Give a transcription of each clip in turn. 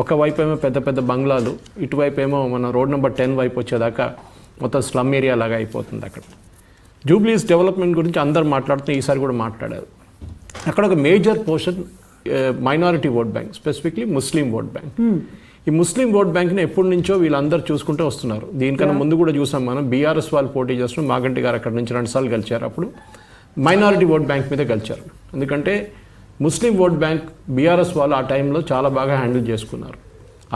ఒకవైపు ఏమో పెద్ద పెద్ద బంగ్లాలు, ఇటువైపు ఏమో మన రోడ్ నెంబర్ 10 వైపు వచ్చేదాకా మొత్తం స్లమ్ ఏరియా లాగా అయిపోతుంది. అక్కడ జూబ్లీస్ డెవలప్మెంట్ గురించి అందరు మాట్లాడుతూ ఈసారి కూడా మాట్లాడారు. అక్కడ ఒక major portion minority vote bank, specifically ముస్లిం ఓట్ బ్యాంక్. ఈ ముస్లిం ఓట్ బ్యాంక్ని ఎప్పటి నుంచో వీళ్ళందరూ చూసుకుంటూ వస్తున్నారు. దీనికన్నా ముందు కూడా చూసాం మనం, బీఆర్ఎస్ వాళ్ళు పోటీ చేస్తున్నారు, మాగంటి గారు అక్కడ నుంచి 2 సార్లు గెలిచారు. అప్పుడు మైనారిటీ ఓట్ బ్యాంక్ మీద గెలిచారు. ఎందుకంటే ముస్లిం ఓట్ బ్యాంక్ బీఆర్ఎస్ వాళ్ళు ఆ టైంలో చాలా బాగా హ్యాండిల్ చేసుకున్నారు.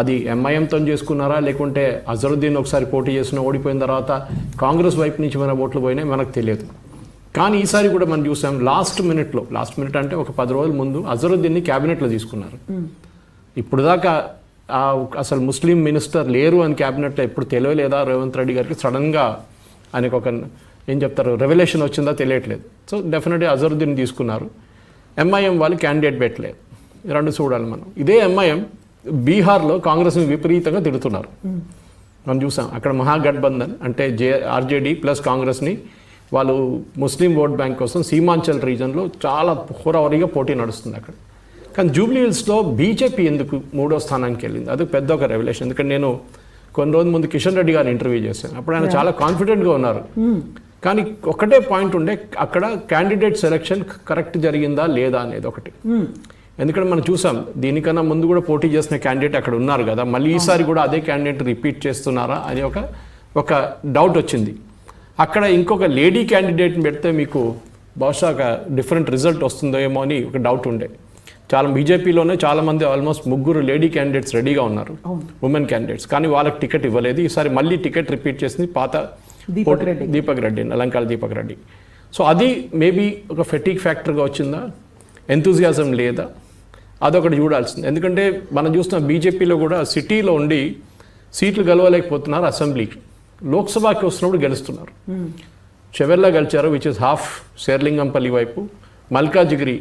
అది ఎంఐఎంతో చేసుకున్నారా, లేకుంటే అజరుద్దీన్ ఒకసారి పోటీ చేసిన ఓడిపోయిన తర్వాత కాంగ్రెస్ వైపు నుంచి మన ఓట్లు పోయినాయి మనకు తెలియదు. కానీ ఈసారి కూడా మనం చూసాం, లాస్ట్ మినిట్ అంటే ఒక 10 రోజుల ముందు అజరుద్దీన్ని క్యాబినెట్లో తీసుకున్నారు. ఇప్పుడు దాకా అసలు ముస్లిం మినిస్టర్ లేరు అని క్యాబినెట్లో ఎప్పుడు తెలియలేదా రేవంత్ రెడ్డి గారికి? సడన్గా ఆయనకు ఒక ఏం చెప్తారు రెవల్యూషన్ వచ్చిందా తెలియట్లేదు. సో డెఫినెట్గా అజరుద్దీన్ తీసుకున్నారు. ఎంఐఎం వాళ్ళు క్యాండిడేట్ పెట్టలేదు. 2 చూడాలి మనం. ఇదే ఎంఐఎం బీహార్లో కాంగ్రెస్ని విపరీతంగా తిడుతున్నారు. మనం చూసాం అక్కడ మహాగఠబంధన్ అంటే ఆర్జేడీ ప్లస్ కాంగ్రెస్ని వాళ్ళు ముస్లిం ఓట్ బ్యాంక్ కోసం సీమాంచల్ రీజన్లో చాలా హోరావరిగా పోటీ నడుస్తుంది అక్కడ. కానీ జూబ్లీ హిల్స్లో బీజేపీ ఎందుకు 3వ స్థానానికి వెళ్ళింది? అది పెద్ద ఒక రెవల్యూషన్. ఎందుకంటే నేను కొన్ని రోజుల ముందు కిషన్ రెడ్డి గారిని ఇంటర్వ్యూ చేశాను. అప్పుడు ఆయన చాలా కాన్ఫిడెంట్గా ఉన్నారు. కానీ ఒకటే పాయింట్ ఉండే, అక్కడ క్యాండిడేట్ సెలెక్షన్ కరెక్ట్ జరిగిందా లేదా అనేది ఒకటి. ఎందుకంటే మనం చూసాం, దీనికన్నా ముందు కూడా పోటీ చేసిన క్యాండిడేట్ అక్కడ ఉన్నారు కదా, మళ్ళీ ఈసారి కూడా అదే క్యాండిడేట్ రిపీట్ చేస్తున్నారా అని ఒక డౌట్ వచ్చింది. అక్కడ ఇంకొక లేడీ క్యాండిడేట్ని పెడితే మీకు బహుశా ఒక డిఫరెంట్ రిజల్ట్ వస్తుందో ఏమో అని ఒక డౌట్ ఉండే. చాలా బీజేపీలోనే చాలామంది ఆల్మోస్ట్ 3 లేడీ క్యాండిడేట్స్ రెడీగా ఉన్నారు, ఉమెన్ క్యాండిడేట్స్. కానీ వాళ్ళకి టికెట్ ఇవ్వలేదు. ఈసారి మళ్ళీ టికెట్ రిపీట్ చేసింది పాత దీపక్ రెడ్డి, అలంకాల దీపక్ రెడ్డి. సో అది మేబీ ఒక ఫెటిక్ ఫ్యాక్టర్గా వచ్చిందా, ఎంతూజియాజం లేదా, అదొకటి చూడాల్సింది. ఎందుకంటే మనం చూస్తున్న బీజేపీలో కూడా సిటీలో ఉండి సీట్లు గెలవలేకపోతున్నారు. అసెంబ్లీకి, లోక్సభకి వస్తున్నప్పుడు గెలుస్తున్నారు. చెవెర్లా గెలిచారు, విచ్ ఇస్ హాఫ్ శేర్లింగంపల్లి వైపు. మల్కాజిగిరి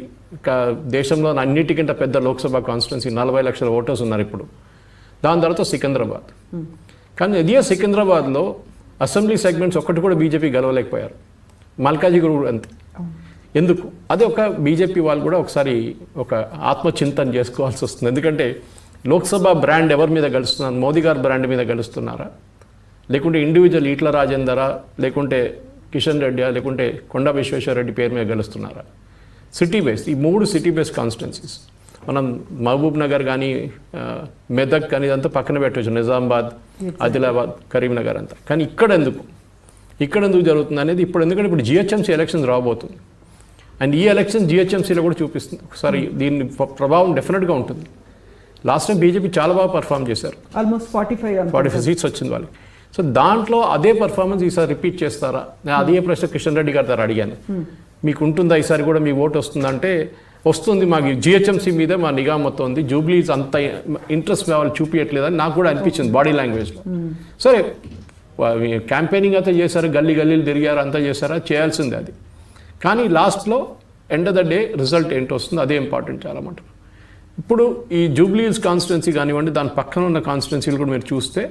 దేశంలో అన్నిటికంటే పెద్ద లోక్సభ కాన్స్టిట్యున్సీ, 40 లక్షల ఓటర్స్ ఉన్నారు ఇప్పుడు. దాని తర్వాత సికింద్రాబాద్. కానీ ఇదే సికింద్రాబాద్లో అసెంబ్లీ సెగ్మెంట్స్ ఒక్కటి కూడా బీజేపీ గెలవలేకపోయారు. మల్కాజిగిరి కూడా అంతే. ఎందుకు? అదే ఒక బీజేపీ వాళ్ళు కూడా ఒకసారి ఒక ఆత్మచింతన చేసుకోవాల్సి వస్తుంది. ఎందుకంటే లోక్సభ బ్రాండ్ ఎవరి మీద గెలుస్తున్నారు? మోదీ గారి బ్రాండ్ మీద గెలుస్తున్నారా, లేకుంటే ఇండివిజువల్ ఈట్ల రాజేందరా, లేకుంటే కిషన్ రెడ్డియా, లేకుంటే కొండా విశ్వేశ్వరరెడ్డి పేరు మీద గెలుస్తున్నారా? సిటీ బేస్డ్, ఈ 3 సిటీ బేస్డ్ కాన్స్టిట్యున్సీస్. మనం మహబూబ్ నగర్ కానీ మెదక్ కానీ ఇదంతా పక్కన పెట్టవచ్చు, నిజామాబాద్, ఆదిలాబాద్, కరీంనగర్ అంతా. కానీ ఇక్కడ ఎందుకు జరుగుతుంది అనేది ఇప్పుడు, ఎందుకంటే ఇప్పుడు జిహెచ్ఎంసీ ఎలక్షన్స్ రాబోతుంది. అండ్ ఈ ఎలక్షన్ జిహెచ్ఎంసీలో కూడా చూపిస్తుంది. ఒకసారి దీని ప్రభావం డెఫినెట్గా ఉంటుంది. లాస్ట్ టైం బీజేపీ చాలా బాగా పర్ఫామ్ చేశారు, ఆల్మోస్ట్ 45 సీట్స్ వచ్చింది వాళ్ళకి. సో దాంట్లో అదే పర్ఫార్మెన్స్ ఈసారి రిపీట్ చేస్తారా? నేను అదే ప్రశ్న కిషన్ రెడ్డి గారి ద్వారా అడిగాను, మీకు ఉంటుందా ఈసారి కూడా మీ ఓటు వస్తుందంటే వస్తుంది, మాకు జిహెచ్ఎంసీ మీద మా నిఘా మొత్తం ఉంది, జూబ్లీస్ అంత ఇంట్రెస్ట్ వాళ్ళు చూపించట్లేదని నాకు కూడా అనిపించింది బాడీ లాంగ్వేజ్లో. సరే, క్యాంపెయినింగ్ అంతా చేశారు, గల్లీలు తిరిగారు, అంతా చేశారా, చేయాల్సిందే అది. కానీ లాస్ట్లో end of the day result ఏంటో వస్తుంది, అదే ఇంపార్టెంట్ చాలా మాట. ఇప్పుడు ఈ జూబ్లీస్ కాన్స్టిట్యున్సీ కానివ్వండి, దాని పక్కన ఉన్న కాన్స్టిట్యున్సీలు కూడా మీరు చూస్తే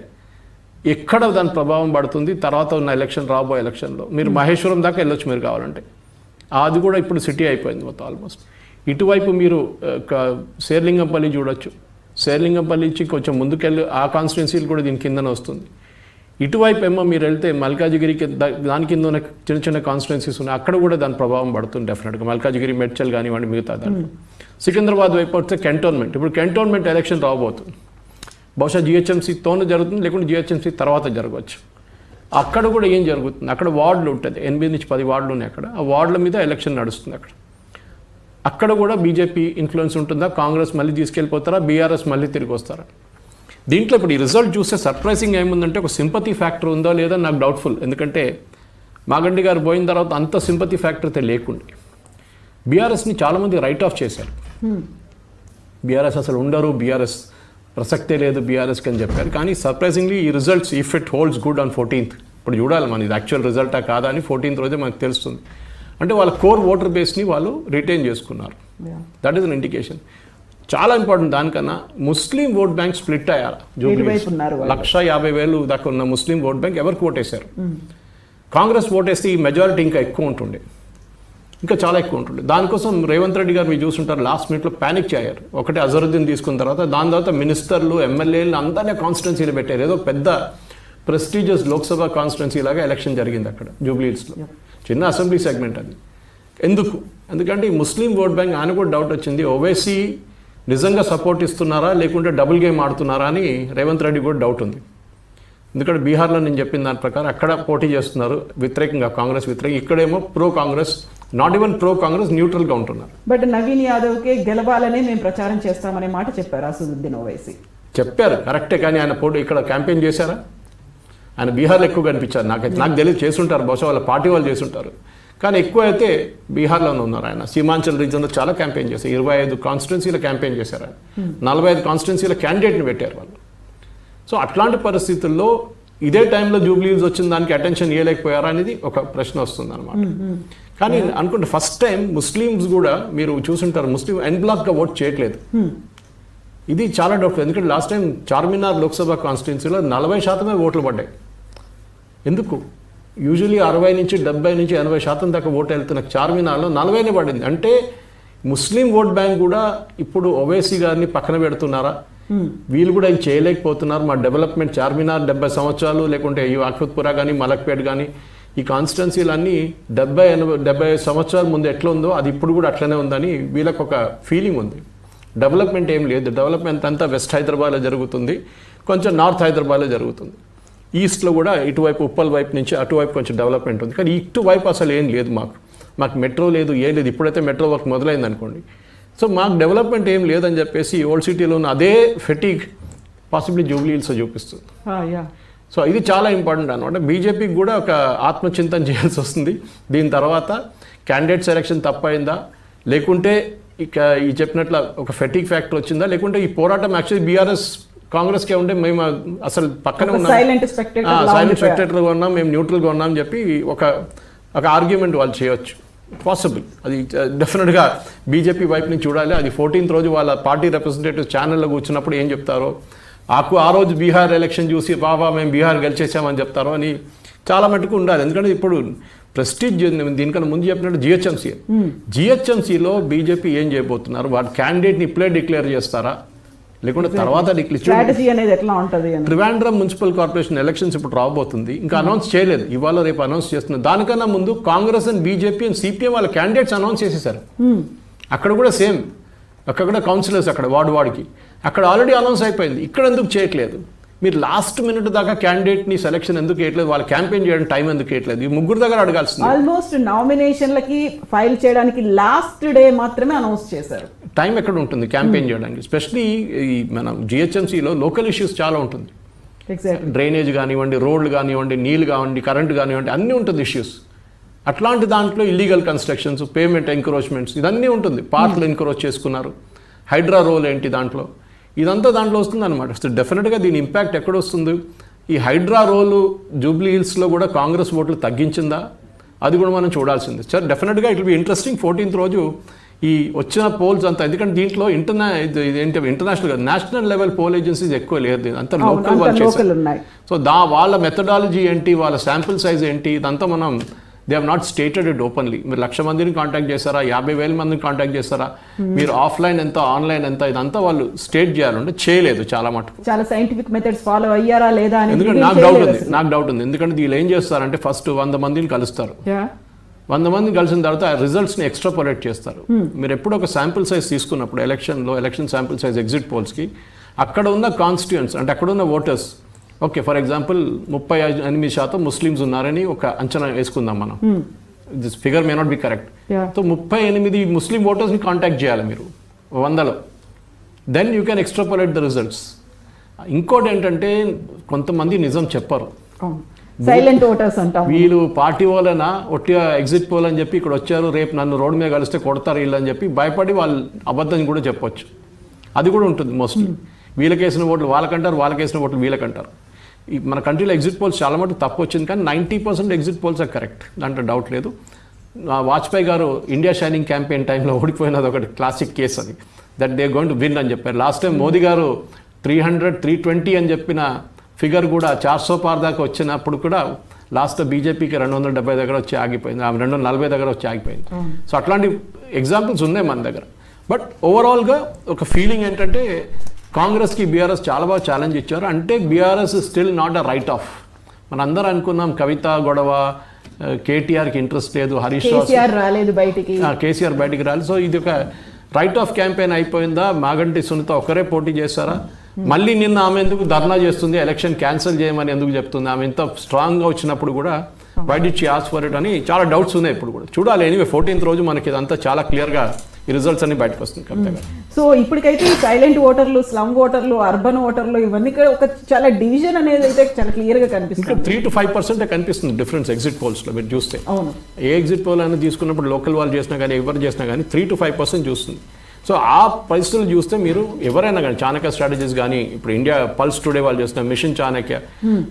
ఎక్కడ దాని ప్రభావం పడుతుంది. తర్వాత ఉన్న ఎలక్షన్, రాబోయే ఎలక్షన్లో మీరు మహేశ్వరం దాకా వెళ్ళొచ్చు మీరు కావాలంటే. అది కూడా ఇప్పుడు సిటీ అయిపోయింది మొత్తం ఆల్మోస్ట్. ఇటువైపు మీరు శేర్లింగంపల్లి చూడొచ్చు. శేర్లింగంపల్లి నుంచి కొంచెం ముందుకెళ్ళి ఆ కాన్స్టిట్యున్సీలు కూడా దీని కిందనే వస్తుంది. ఇటువైపు ఏమో మీరు వెళ్తే మల్కాజిగిరికి దాని కింద ఉన్న చిన్న కాన్స్టిట్యున్సీస్ ఉన్నాయి, అక్కడ కూడా దాని ప్రభావం పడుతుంది డెఫినెట్గా. మల్కాజిగిరి, మెడ్చల్ కానివ్వండి, మిగతా దాంట్లో. సికింద్రాబాద్ వైపు వస్తే కంటోన్మెంట్, ఇప్పుడు కంటోన్మెంట్ ఎలక్షన్ రాబోతుంది. బహుశా జిహెచ్ఎంసీతోనే జరుగుతుంది, లేకుంటే జిహెచ్ఎంసీ తర్వాత జరగవచ్చు. అక్కడ కూడా ఏం జరుగుతుంది, అక్కడ వార్డులు ఉంటుంది, 8 నుంచి 10 వార్డులు ఉన్నాయి అక్కడ. ఆ వార్డుల మీద ఎలక్షన్ నడుస్తుంది అక్కడ కూడా బీజేపీ ఇన్ఫ్లుయెన్స్ ఉంటుందా, కాంగ్రెస్ మళ్ళీ తీసుకెళ్ళిపోతారా, బీఆర్ఎస్ మళ్ళీ తిరిగి వస్తారా? దీంట్లో ఇప్పుడు ఈ రిజల్ట్ చూస్తే సర్ప్రైజింగ్ ఏముందంటే ఒక సింపతి ఫ్యాక్టర్ ఉందో లేదా నాకు డౌట్ఫుల్. ఎందుకంటే మాగంటి గారు పోయిన తర్వాత అంత సింపతి ఫ్యాక్టర్ అయితే లేకుండే. బీఆర్ఎస్ని చాలామంది రైట్ ఆఫ్ చేశారు. బీఆర్ఎస్ అసలు ఉండరు, బీఆర్ఎస్ ప్రసక్తే లేదు బీఆర్ఎస్కి అని చెప్పారు. కానీ సర్ప్రైజింగ్లీ ఈ results, if it holds good on 14th, ఇప్పుడు చూడాలి మన ఇది యాక్చువల్ రిజల్టా కాదా అని 14th రోజే మనకు తెలుస్తుంది. అంటే వాళ్ళ కోర్ ఓటర్ బేస్ని వాళ్ళు రిటైన్ చేసుకున్నారు. That is an indication. చాలా ఇంపార్టెంట్. దానికన్నా ముస్లిం ఓట్ బ్యాంక్ స్ప్లిట్ అయ్యారు. 150,000 దాకా ఉన్న ముస్లిం ఓట్ బ్యాంక్ ఎవరికి ఓటేశారు? కాంగ్రెస్ ఓటేస్తే ఈ మెజారిటీ ఇంకా ఎక్కువ ఉంటుండే. ఇంకా చాలా ఎక్కువ ఉంటుంది. దానికోసం రేవంత్ రెడ్డి గారు మీరు చూస్తుంటారు లాస్ట్ మినిట్లో ప్యానిక్ చేయారు. ఒకటి అజరుద్దీన్ తీసుకున్న తర్వాత దాని తర్వాత మినిస్టర్లు ఎమ్మెల్యేలు అందరినీ కాన్స్టిట్యున్సీలు పెట్టారు. ఏదో పెద్ద ప్రెస్టీజియస్ లోక్సభ కాన్స్టిట్యున్సీ లాగా ఎలక్షన్ జరిగింది అక్కడ జూబ్లీహిల్స్లో. చిన్న అసెంబ్లీ సెగ్మెంట్ అది. ఎందుకంటే ఈ ముస్లిం ఓట్ బ్యాంక్ ఆయన కూడా డౌట్ వచ్చింది, ఓవైసీ నిజంగా సపోర్ట్ ఇస్తున్నారా లేకుంటే డబుల్ గేమ్ ఆడుతున్నారా అని రేవంత్ రెడ్డి కూడా డౌట్ ఉంది. ఎందుకంటే బీహార్లో నేను చెప్పిన దాని ప్రకారం అక్కడ పోటీ చేస్తున్నారు వ్యతిరేకంగా, కాంగ్రెస్ వ్యతిరేకంగా. ఇక్కడేమో pro Congress, not even pro Congress, న్యూట్రల్గా ఉంటున్నారు. బట్ నవీన్ యాదవ్కి గెలవాలని మేము ప్రచారం చేస్తామనే మాట చెప్పారు అసదుద్దీన్ ఓవైసీ. చెప్పారు కరెక్టే, కానీ ఆయన పోటీ ఇక్కడ క్యాంపెయిన్ చేశారా? ఆయన బీహార్లో ఎక్కువ కనిపించారు. నాకు తెలియదు, చేస్తుంటారు, బహుశా వాళ్ళ పార్టీ వాళ్ళు చేస్తుంటారు. కానీ ఎక్కువ అయితే బీహార్లోనే ఉన్నారు. ఆయన సీమాంచల్ రీజన్లో చాలా క్యాంపెయిన్ చేశారు. 25 కాన్స్టిట్యున్సీలో క్యాంపెయిన్ చేశారు ఆయన. 45 కాన్స్టిట్యున్సీలో క్యాండిడేట్ని పెట్టారు వాళ్ళు. సో అట్లాంటి పరిస్థితుల్లో ఇదే టైంలో జూబ్లీహిల్స్ వచ్చిన దానికి అటెన్షన్ ఇవ్వలేకపోయారా అనేది ఒక ప్రశ్న వస్తుంది అనమాట. కానీ అనుకుంటే ఫస్ట్ టైం ముస్లిమ్స్ కూడా మీరు చూసుంటారు, ముస్లిం ఎన్ బ్లాక్గా ఓట్ చేయట్లేదు. ఇది చాలా డౌట్. ఎందుకంటే లాస్ట్ టైం చార్మినార్ లోక్సభ కాన్స్టిట్యున్సీలో 40% ఓట్లు పడ్డాయి. ఎందుకు? యూజువలీ 60 నుంచి 70 నుంచి 80% దాకా ఓటు వెళ్తున్న చార్మినార్లో 40 పడింది. అంటే ముస్లిం ఓట్ బ్యాంక్ కూడా ఇప్పుడు ఓవైసీ గారిని పక్కన పెడుతున్నారా? వీళ్ళు కూడా ఇది చేయలేకపోతున్నారు. మా డెవలప్మెంట్ చార్మినార్ 70 సంవత్సరాలు, లేకుంటే ఈ అఖ్వత్పురా కానీ మలక్పేట్ కానీ ఈ కాన్స్టిట్యున్సీలన్నీ 70-80 సంవత్సరాల ముందు ఎట్లా ఉందో అది ఇప్పుడు కూడా అట్లనే ఉందని వీళ్ళకి ఒక ఫీలింగ్ ఉంది. డెవలప్మెంట్ ఏం లేదు. డెవలప్మెంట్ అంతా వెస్ట్ హైదరాబాద్లో జరుగుతుంది, కొంచెం నార్త్ హైదరాబాద్లో జరుగుతుంది. ఈస్ట్లో కూడా ఇటువైపు ఉప్పల్ వైపు నుంచి అటువైపు కొంచెం డెవలప్మెంట్ ఉంది. కానీ ఇటువైపు అసలు ఏం లేదు. మాకు మెట్రో లేదు, ఏం లేదు. ఇప్పుడైతే మెట్రో వర్క్ మొదలైంది అనుకోండి. సో మాకు డెవలప్మెంట్ ఏం లేదని చెప్పేసి ఓల్డ్ సిటీలో ఉన్న అదే ఫెటిక్ పాసిబ్లీ జూబ్లీహిల్స్ చూపిస్తుంది. సో ఇది చాలా ఇంపార్టెంట్ అనమాట. బీజేపీకి కూడా ఒక ఆత్మచింతన చేయాల్సి వస్తుంది. దీని తర్వాత క్యాండిడేట్ సెలెక్షన్ తప్పైందా, లేకుంటే ఇక ఈ చెప్పినట్ల ఒక ఫెటిక్ ఫ్యాక్టర్ వచ్చిందా, లేకుంటే ఈ పోరాటం యాక్చువల్లీ బీఆర్ఎస్ కాంగ్రెస్కే ఉంటే మేము అసలు పక్కనే ఉన్నాం, సైలెంట్ స్పెక్టేటర్గా ఉన్నాం, మేము న్యూట్రల్గా ఉన్నాం అని చెప్పి ఒక ఆర్గ్యుమెంట్ వాళ్ళు చేయొచ్చు. పాసిబుల్. అది డెఫినెట్గా బీజేపీ వైపు నుంచి చూడాలి. అది 14th రోజు వాళ్ళ పార్టీ రిప్రజెంటేటివ్ ఛానల్లో కూర్చున్నప్పుడు ఏం చెప్తారో, ఆ రోజు బీహార్ ఎలక్షన్ చూసి బాబా మేము బీహార్ గెలిచేసామని చెప్తారో అని చాలా మటుకు ఉండాలి. ఎందుకంటే ఇప్పుడు ప్రెస్టీజ్ దీనికన్నా ముందు చెప్పినట్టు జిహెచ్ఎంసీలో బీజేపీ ఏం చేయబోతున్నారు, వాటి క్యాండిడేట్ని ఇప్పుడే డిక్లేర్ చేస్తారా లేకుంటే తర్వాత ట్రివాండ్రం మున్సిపల్ కార్పొరేషన్ ఎలక్షన్స్ ఇప్పుడు రాబోతుంది, ఇంకా అనౌన్స్ చేయలేదు, ఇవాళ రేపు అనౌన్స్ చేస్తున్నారు. దానికన్నా ముందు Congress and BJP and CPM వాళ్ళ క్యాండిడేట్స్ అనౌన్స్ చేసేసారు. అక్కడ కూడా సేమ్, అక్కడ కూడా కౌన్సిలర్స్ అక్కడ వార్డుకి అక్కడ ఆల్రెడీ అనౌన్స్ అయిపోయింది. ఇక్కడ ఎందుకు చేయట్లేదు? మీరు లాస్ట్ మినిట్ దాకా క్యాండిడేట్ని సెలక్షన్ ఎందుకు చేయట్లేదు? వాళ్ళు క్యాంపెయిన్ చేయడం టైం ఎందుకు చేయట్లేదు? ఈ ముగ్గురు దగ్గర అడగాల్సింది. ఆల్మోస్ట్ నామినేషన్లకి ఫైల్ చేయడానికి లాస్ట్ డే మాత్రమే అనౌన్స్ చేశారు. టైం ఎక్కడ ఉంటుంది క్యాంపెయిన్ చేయడానికి? ఎస్పెషలీ ఈ మనం జిహెచ్ఎంసీలో లోకల్ ఇష్యూస్ చాలా ఉంటుంది. డ్రైనేజ్ కానివ్వండి, రోడ్లు కానివ్వండి, నీళ్ళు కానివ్వండి, కరెంట్ కానివ్వండి, అన్నీ ఉంటుంది ఇష్యూస్. అట్లాంటి దాంట్లో ఇల్లీగల్ కన్స్ట్రక్షన్స్, పేమెంట్ ఎంక్రోచ్మెంట్స్, ఇదన్నీ ఉంటుంది. పార్క్లు ఎంక్రోచ్ చేసుకున్నారు, హైడ్రా రోల్ ఏంటి దాంట్లో, ఇదంతా దాంట్లో వస్తుంది అనమాట. సో డెఫినెట్గా దీని ఇంపాక్ట్ ఎక్కడ వస్తుంది? ఈ హైడ్రా రోలు జూబ్లీహిల్స్లో కూడా కాంగ్రెస్ ఓట్లు తగ్గించిందా, అది కూడా మనం చూడాల్సింది. సార్ డెఫినెట్గా it will be interesting 14th రోజు ఈ వచ్చిన పోల్స్ అంతా. ఎందుకంటే దీంట్లో international national level poll agencies ఎక్కువ లేదు, అంతా లోకల్ వాళ్ళు చేశారు. సో వాళ్ళ మెథడాలజీ ఏంటి, వాళ్ళ శాంపుల్ సైజ్ ఏంటి, ఇదంతా మనం they have not stated it openly. మీరు 1,00,000 మందిని కాంటాక్ట్ చేస్తారా, 50,000 మందిని కాంటాక్ట్ చేస్తారా, మీరు ఆఫ్లైన్ ఎంత ఆన్లైన్ ఎంత, ఇదంతా వాళ్ళు స్టేట్ చేయాలంటే చేయలేదు చాలా మటుకు. చాలా సైంటిఫిక్ మెథడ్స్ ఫాలో అయ్యారా లేదా అని ఎందుకంటే నాకు డౌట్ ఉంది. ఎందుకంటే వీళ్ళు ఏం చేస్తారంటే ఫస్ట్ 100 మందిని కలుస్తారు, 100 మందిని కలిసిన తర్వాత ఆ రిజల్ట్స్ని ఎక్స్ట్రాపోలేట్ చేస్తారు. మీరు ఎప్పుడు ఒక శాంపుల్ సైజ్ తీసుకున్నప్పుడు ఎలక్షన్ శాంపుల్ సైజ్ ఎగ్జిట్ పోల్స్కి అక్కడ ఉన్న కాన్స్టిట్యూయెంట్స్ అంటే అక్కడ ఉన్న voters, okay for example 38% Muslims ఉన్నారని ఒక అంచనా వేసుకుందాం మనం. This figure may not be correct. So 38 Muslim ఓటర్స్ని కాంటాక్ట్ చేయాలి మీరు 100లో. Then you can extrapolate the results. ఇంకోటి ఏంటంటే కొంతమంది నిజం చెప్పరు, సైలెంట్ ఓటర్స్ అంటాం. వీళ్ళు పార్టీ వాళ్ళైనా ఒట్టిగా ఎగ్జిట్ పోల్ అని చెప్పి ఇక్కడ వచ్చారు, రేపు నన్ను రోడ్డు మీద కలిస్తే కొడతారు వీళ్ళు అని చెప్పి భయపడి వాళ్ళు అబద్ధం కూడా చెప్పొచ్చు. అది కూడా ఉంటుంది మోస్ట్లీ. వీళ్ళకేసిన ఓట్లు వాళ్ళకంటారు, వాళ్ళకేసిన ఓట్లు వీళ్ళకంటారు. మన కంట్రీలో ఎగ్జిట్ పోల్స్ చాలా మటుకు తప్పు వచ్చింది, కానీ 90% ఎగ్జిట్ పోల్స్ ఆర్ కరెక్ట్, దాంట్లో డౌట్ లేదు. వాజ్పేయి గారు ఇండియా షైనింగ్ క్యాంపెయిన్ టైంలో ఓడిపోయినది ఒకటి క్లాసిక్ కేస్ అది, that they going to win అని చెప్పారు. లాస్ట్ టైం మోదీ గారు 300, 320 అని చెప్పిన ఫిగర్ కూడా 400 పార్ దాకా వచ్చినప్పుడు కూడా లాస్ట్ బీజేపీకి 270 దగ్గర వచ్చి ఆగిపోయింది, 240 దగ్గర వచ్చి ఆగిపోయింది. సో అట్లాంటి ఎగ్జాంపుల్స్ ఉన్నాయి మన దగ్గర. బట్ ఓవరాల్గా ఒక ఫీలింగ్ ఏంటంటే కాంగ్రెస్కి బీఆర్ఎస్ చాలా బాగా ఛాలెంజ్ ఇచ్చారు. అంటే BRS still not a right of. మనందరం అనుకున్నాం కవిత గొడవ, కేటీఆర్కి ఇంట్రెస్ట్ లేదు, హరీష్ రాలేదు బయటికి, కేసీఆర్ బయటికి రాలేదు. సో ఇది ఒక రైట్ ఆఫ్ క్యాంపెయిన్ అయిపోయిందా? మాగంటి సునీత ఒకరే పోటీ చేస్తారా? మళ్ళీ నిన్న ఆమె ఎందుకు ధర్నా చేస్తుంది, ఎలక్షన్ క్యాన్సిల్ చేయమని ఎందుకు చెప్తుంది? ఆమె ఇంత స్ట్రాంగ్గా వచ్చినప్పుడు కూడా why did she ask for it అని చాలా డౌట్స్ ఉన్నాయి ఇప్పుడు కూడా. చూడాలి. ఎనీవే 14th రోజు మనకి ఇదంతా చాలా క్లియర్గా ఈ రిజల్ట్స్ అన్ని బయటకు వస్తుంది కవిత. సో ఇప్పటికైతే సైలెంట్ ఓటర్లు, స్లమ్ ఓటర్లు, అర్బన్ ఓటర్లు ఇవన్నీ ఒక చాలా డివిజన్ అనేది అయితే చాలా క్లియర్గా కనిపిస్తుంది. ఇంకా 3 to 5% కనిపిస్తుంది డిఫరెన్స్ ఎగ్జిట్ పోల్స్లో మీరు చూస్తే. అవును, ఏ ఎగ్జిట్ పోల్ అయినా తీసుకున్నప్పుడు లోకల్ వాళ్ళు చేసినా కానీ ఎవరు చేసినా కానీ 3 to 5% చూస్తుంది. సో ఆ పరిస్థితులు చూస్తే మీరు ఎవరైనా కానీ చాణక్య స్ట్రాటజీస్ కానీ, ఇప్పుడు ఇండియా పల్స్ టుడే వాళ్ళు చేసిన mission Chanakya,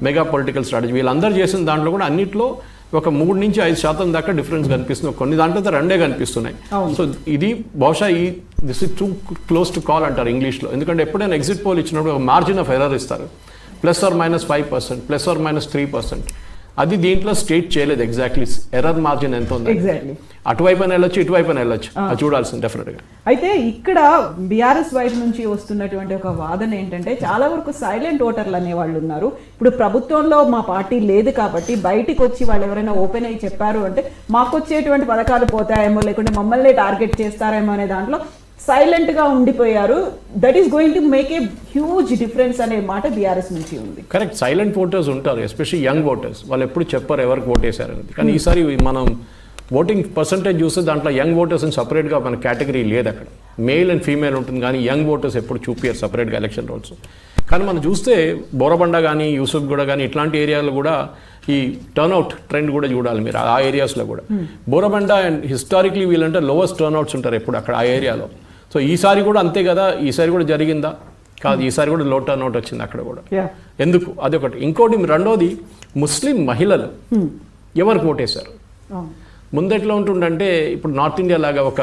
mega political strategy, వీళ్ళందరూ చేసిన దాంట్లో కూడా అన్నిట్లో ఒక 3 నుంచి 5% దాకా డిఫరెన్స్ కనిపిస్తుంది. కొన్ని దాంట్లో 2 కనిపిస్తున్నాయి. సో ఇది బహుశా this is two close to call అంటారు ఇంగ్లీష్లో. ఎందుకంటే ఎప్పుడైనా ఎగ్జిట్ పోల్ ఇచ్చినప్పుడు ఒక మార్జిన్ ఆఫ్ ఎర్రర్ ఇస్తారు, +or-5%, +or-3%. అది దీంట్లో స్టేట్ చేయలేదు ఎగ్జాక్ట్లీ ఎర్రర్ మార్జిన్ ఎంత ఉంది. అటువైపు వెళ్ళొచ్చు, ఇటువైపు వెళ్ళొచ్చు, అది చూడాల్సింది డెఫినెట్గా. అయితే ఇక్కడ బీఆర్ఎస్ వైపు నుంచి వస్తున్నటువంటి ఒక వాదన ఏంటంటే చాలా వరకు సైలెంట్ ఓటర్లు అనే వాళ్ళు ఉన్నారు. ఇప్పుడు ప్రభుత్వంలో మా పార్టీ లేదు కాబట్టి బయటికి వచ్చి వాళ్ళు ఎవరైనా ఓపెన్ అయ్యి చెప్పారు అంటే మాకు వచ్చేటువంటి పథకాలు పోతాయేమో, లేకుంటే మమ్మల్ని టార్గెట్ చేస్తారేమో అనే దాంట్లో సైలెంట్ గా ఉండిపోయారు. That is going to make a huge difference అనే మాట బీఆర్ఎస్ నుంచి ఉంది. కరెక్ట్. సైలెంట్ ఓటర్స్ ఉంటారు, ఎస్పెషల్లీ యంగ్ ఓటర్స్. వాళ్ళు ఎప్పుడు చెప్పారు ఎవరికి ఓట్ వేశారు అనేది. కానీ ఈసారి మనం ఓటింగ్ పర్సంటేజ్ చూస్తే దాంట్లో యంగ్ ఓటర్స్ అని సపరేట్గా మన కేటగిరీ లేదు. అక్కడ మేల్ అండ్ ఫీమేల్ ఉంటుంది, కానీ యంగ్ ఓటర్స్ ఎప్పుడు చూపించారు సపరేట్గా ఎలక్షన్ రోల్స్. కానీ మనం చూస్తే బోరబండ కానీ, యూసుఫ్గూడ కానీ ఇట్లాంటి ఏరియాలో కూడా ఈ టర్న్అవుట్ ట్రెండ్ కూడా చూడాలి మీరు. ఆ ఏరియాస్లో కూడా బోరబండ అండ్ హిస్టారిక్లీ వీళ్ళంటే లోవెస్ట్ టర్న్అవుట్స్ ఉంటారు ఎప్పుడు అక్కడ ఆ ఏరియాలో. సో ఈసారి కూడా అంతే కదా, ఈసారి కూడా జరిగిందా? కాదు, ఈసారి కూడా లో టర్న్అవుట్ వచ్చింది అక్కడ కూడా. ఎందుకు? అదొకటి. ఇంకోటి రెండోది, ముస్లిం మహిళలు ఎవరికి ఓటేశారు? ముందెట్లా ఉంటుందంటే ఇప్పుడు నార్త్ ఇండియా లాగా ఒక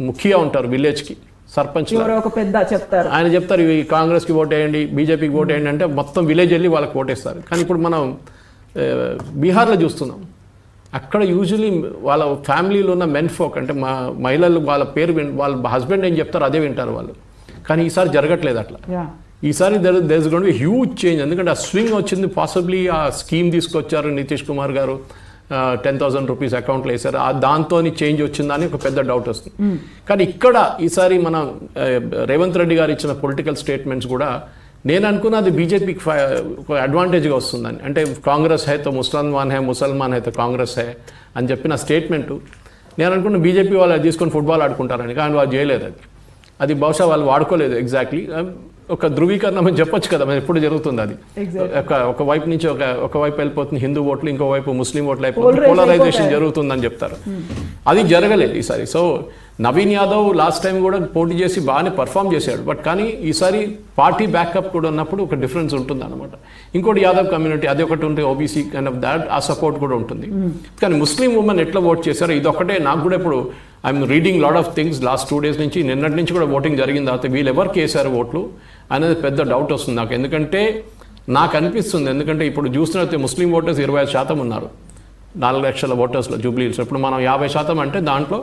ముఖ్య ఉంటారు విలేజ్కి, సర్పంచ్ ఒక పెద్ద చెప్తారు, ఆయన చెప్తారు ఈ కాంగ్రెస్కి ఓటేయండి, బీజేపీకి ఓటేయండి అంటే మొత్తం విలేజ్ వెళ్ళి వాళ్ళకి ఓటేస్తారు. కానీ ఇప్పుడు మనం బీహార్లో చూస్తున్నాం, అక్కడ యూజువలీ వాళ్ళ ఫ్యామిలీలో ఉన్న మెన్ ఫోక్ అంటే మా మహిళలు వాళ్ళ పేరు వాళ్ళ హస్బెండ్ ఏం చెప్తారు అదే వింటారు వాళ్ళు. కానీ ఈసారి జరగట్లేదు అట్లా. ఈసారి there is going to be huge change. ఎందుకంటే ఆ స్వింగ్ వచ్చింది. పాసిబ్లీ ఆ స్కీమ్ తీసుకొచ్చారు నితీష్ కుమార్ గారు, 10,000 రూపీస్ అకౌంట్లో వేశారు, దాంతో చేంజ్ వచ్చిందని ఒక పెద్ద డౌట్ వస్తుంది. కానీ ఇక్కడ ఈసారి మనం రేవంత్ రెడ్డి గారు ఇచ్చిన పొలిటికల్ స్టేట్మెంట్స్ కూడా నేను అనుకున్నది బీజేపీకి ఒక అడ్వాంటేజ్గా వస్తుందని. అంటే కాంగ్రెస్ హై తో ముసల్మాన్ హై, ముసల్మాన్ హై తో కాంగ్రెస్ హై అని చెప్పిన స్టేట్మెంటు నేను అనుకున్న బీజేపీ వాళ్ళు తీసుకొని ఫుట్బాల్ ఆడుకుంటారని. కానీ వాళ్ళు చేయలేదు. అది బహుశా వాళ్ళు వాడుకోలేదు ఎగ్జాక్ట్లీ. ఒక ధృవీకరణ అని చెప్పొచ్చు కదా, మరి ఎప్పుడు జరుగుతుంది అది. ఒక వైపు నుంచి ఒక వైపు వెళ్ళిపోతుంది హిందూ ఓట్లు, ఇంకో వైపు ముస్లిం ఓట్లు అయిపోతుంది, పోలరైజేషన్ జరుగుతుందని చెప్తారు. అది జరగలేదు ఈసారి. So Naveen Yadav last time కూడా పోటీ చేసి బాగానే పర్ఫామ్ చేశాడు. బట్ కానీ ఈసారి పార్టీ బ్యాకప్ కూడా ఉన్నప్పుడు ఒక డిఫరెన్స్ ఉంటుంది అనమాట. ఇంకోటి యాదవ్ కమ్యూనిటీ అది ఒకటి ఉంటుంది, ఓబీసీ కైండ్ ఆఫ్ దాట్, ఆ సపోర్ట్ కూడా ఉంటుంది. కానీ ముస్లిం ఉమెన్ ఎట్లా ఓట్ చేశారో ఇదొకటే నాకు కూడా ఇప్పుడు I'm reading lot of things last 2 days నుంచి, నిన్నటి నుంచి కూడా ఓటింగ్ జరిగిన తర్వాత వీళ్ళు ఎవరికి వేశారు ఓట్లు అనేది పెద్ద డౌట్ వస్తుంది నాకు. ఎందుకంటే నాకు అనిపిస్తుంది, ఎందుకంటే ఇప్పుడు చూస్తున్నట్టు ముస్లిం ఓటర్స్ 25% ఉన్నారు 4 లక్షల ఓటర్స్లో జూబ్లీహిల్స్. ఇప్పుడు మనం 50% అంటే దాంట్లో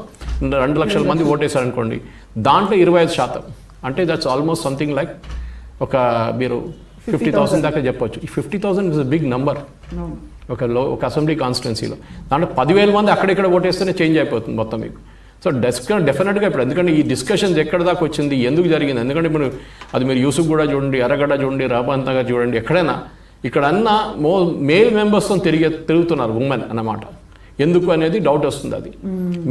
2 లక్షల మంది ఓటేశారు అనుకోండి, దాంట్లో 25% అంటే దట్స్ ఆల్మోస్ట్ సంథింగ్ లైక్ ఒక మీరు 50,000 దాకా చెప్పొచ్చు. ఈ 50,000 ఇస్ అ బిగ్ నంబర్ ఒక అసెంబ్లీ కాన్స్టిట్యున్సీలో. దాంట్లో 10,000 మంది అక్కడిక్కడ ఓటేస్తేనే చేంజ్ అయిపోతుంది మొత్తం మీకు. సో డెఫినెట్గా ఇప్పుడు ఎందుకంటే ఈ డిస్కషన్స్ ఎక్కడ దాకా వచ్చింది, ఎందుకు జరిగింది, ఎందుకంటే ఇప్పుడు అది మీరు యూసుఫ్ కూడా చూడండి, ఎర్రగడ్డ చూడండి, రహబాన్ నగర్ చూడండి, ఎక్కడైనా ఇక్కడ అన్న మేల్ మెంబర్స్తో తిరుగుతున్నారు ఉమెన్ అన్నమాట. ఎందుకు అనేది డౌట్ వస్తుంది. అది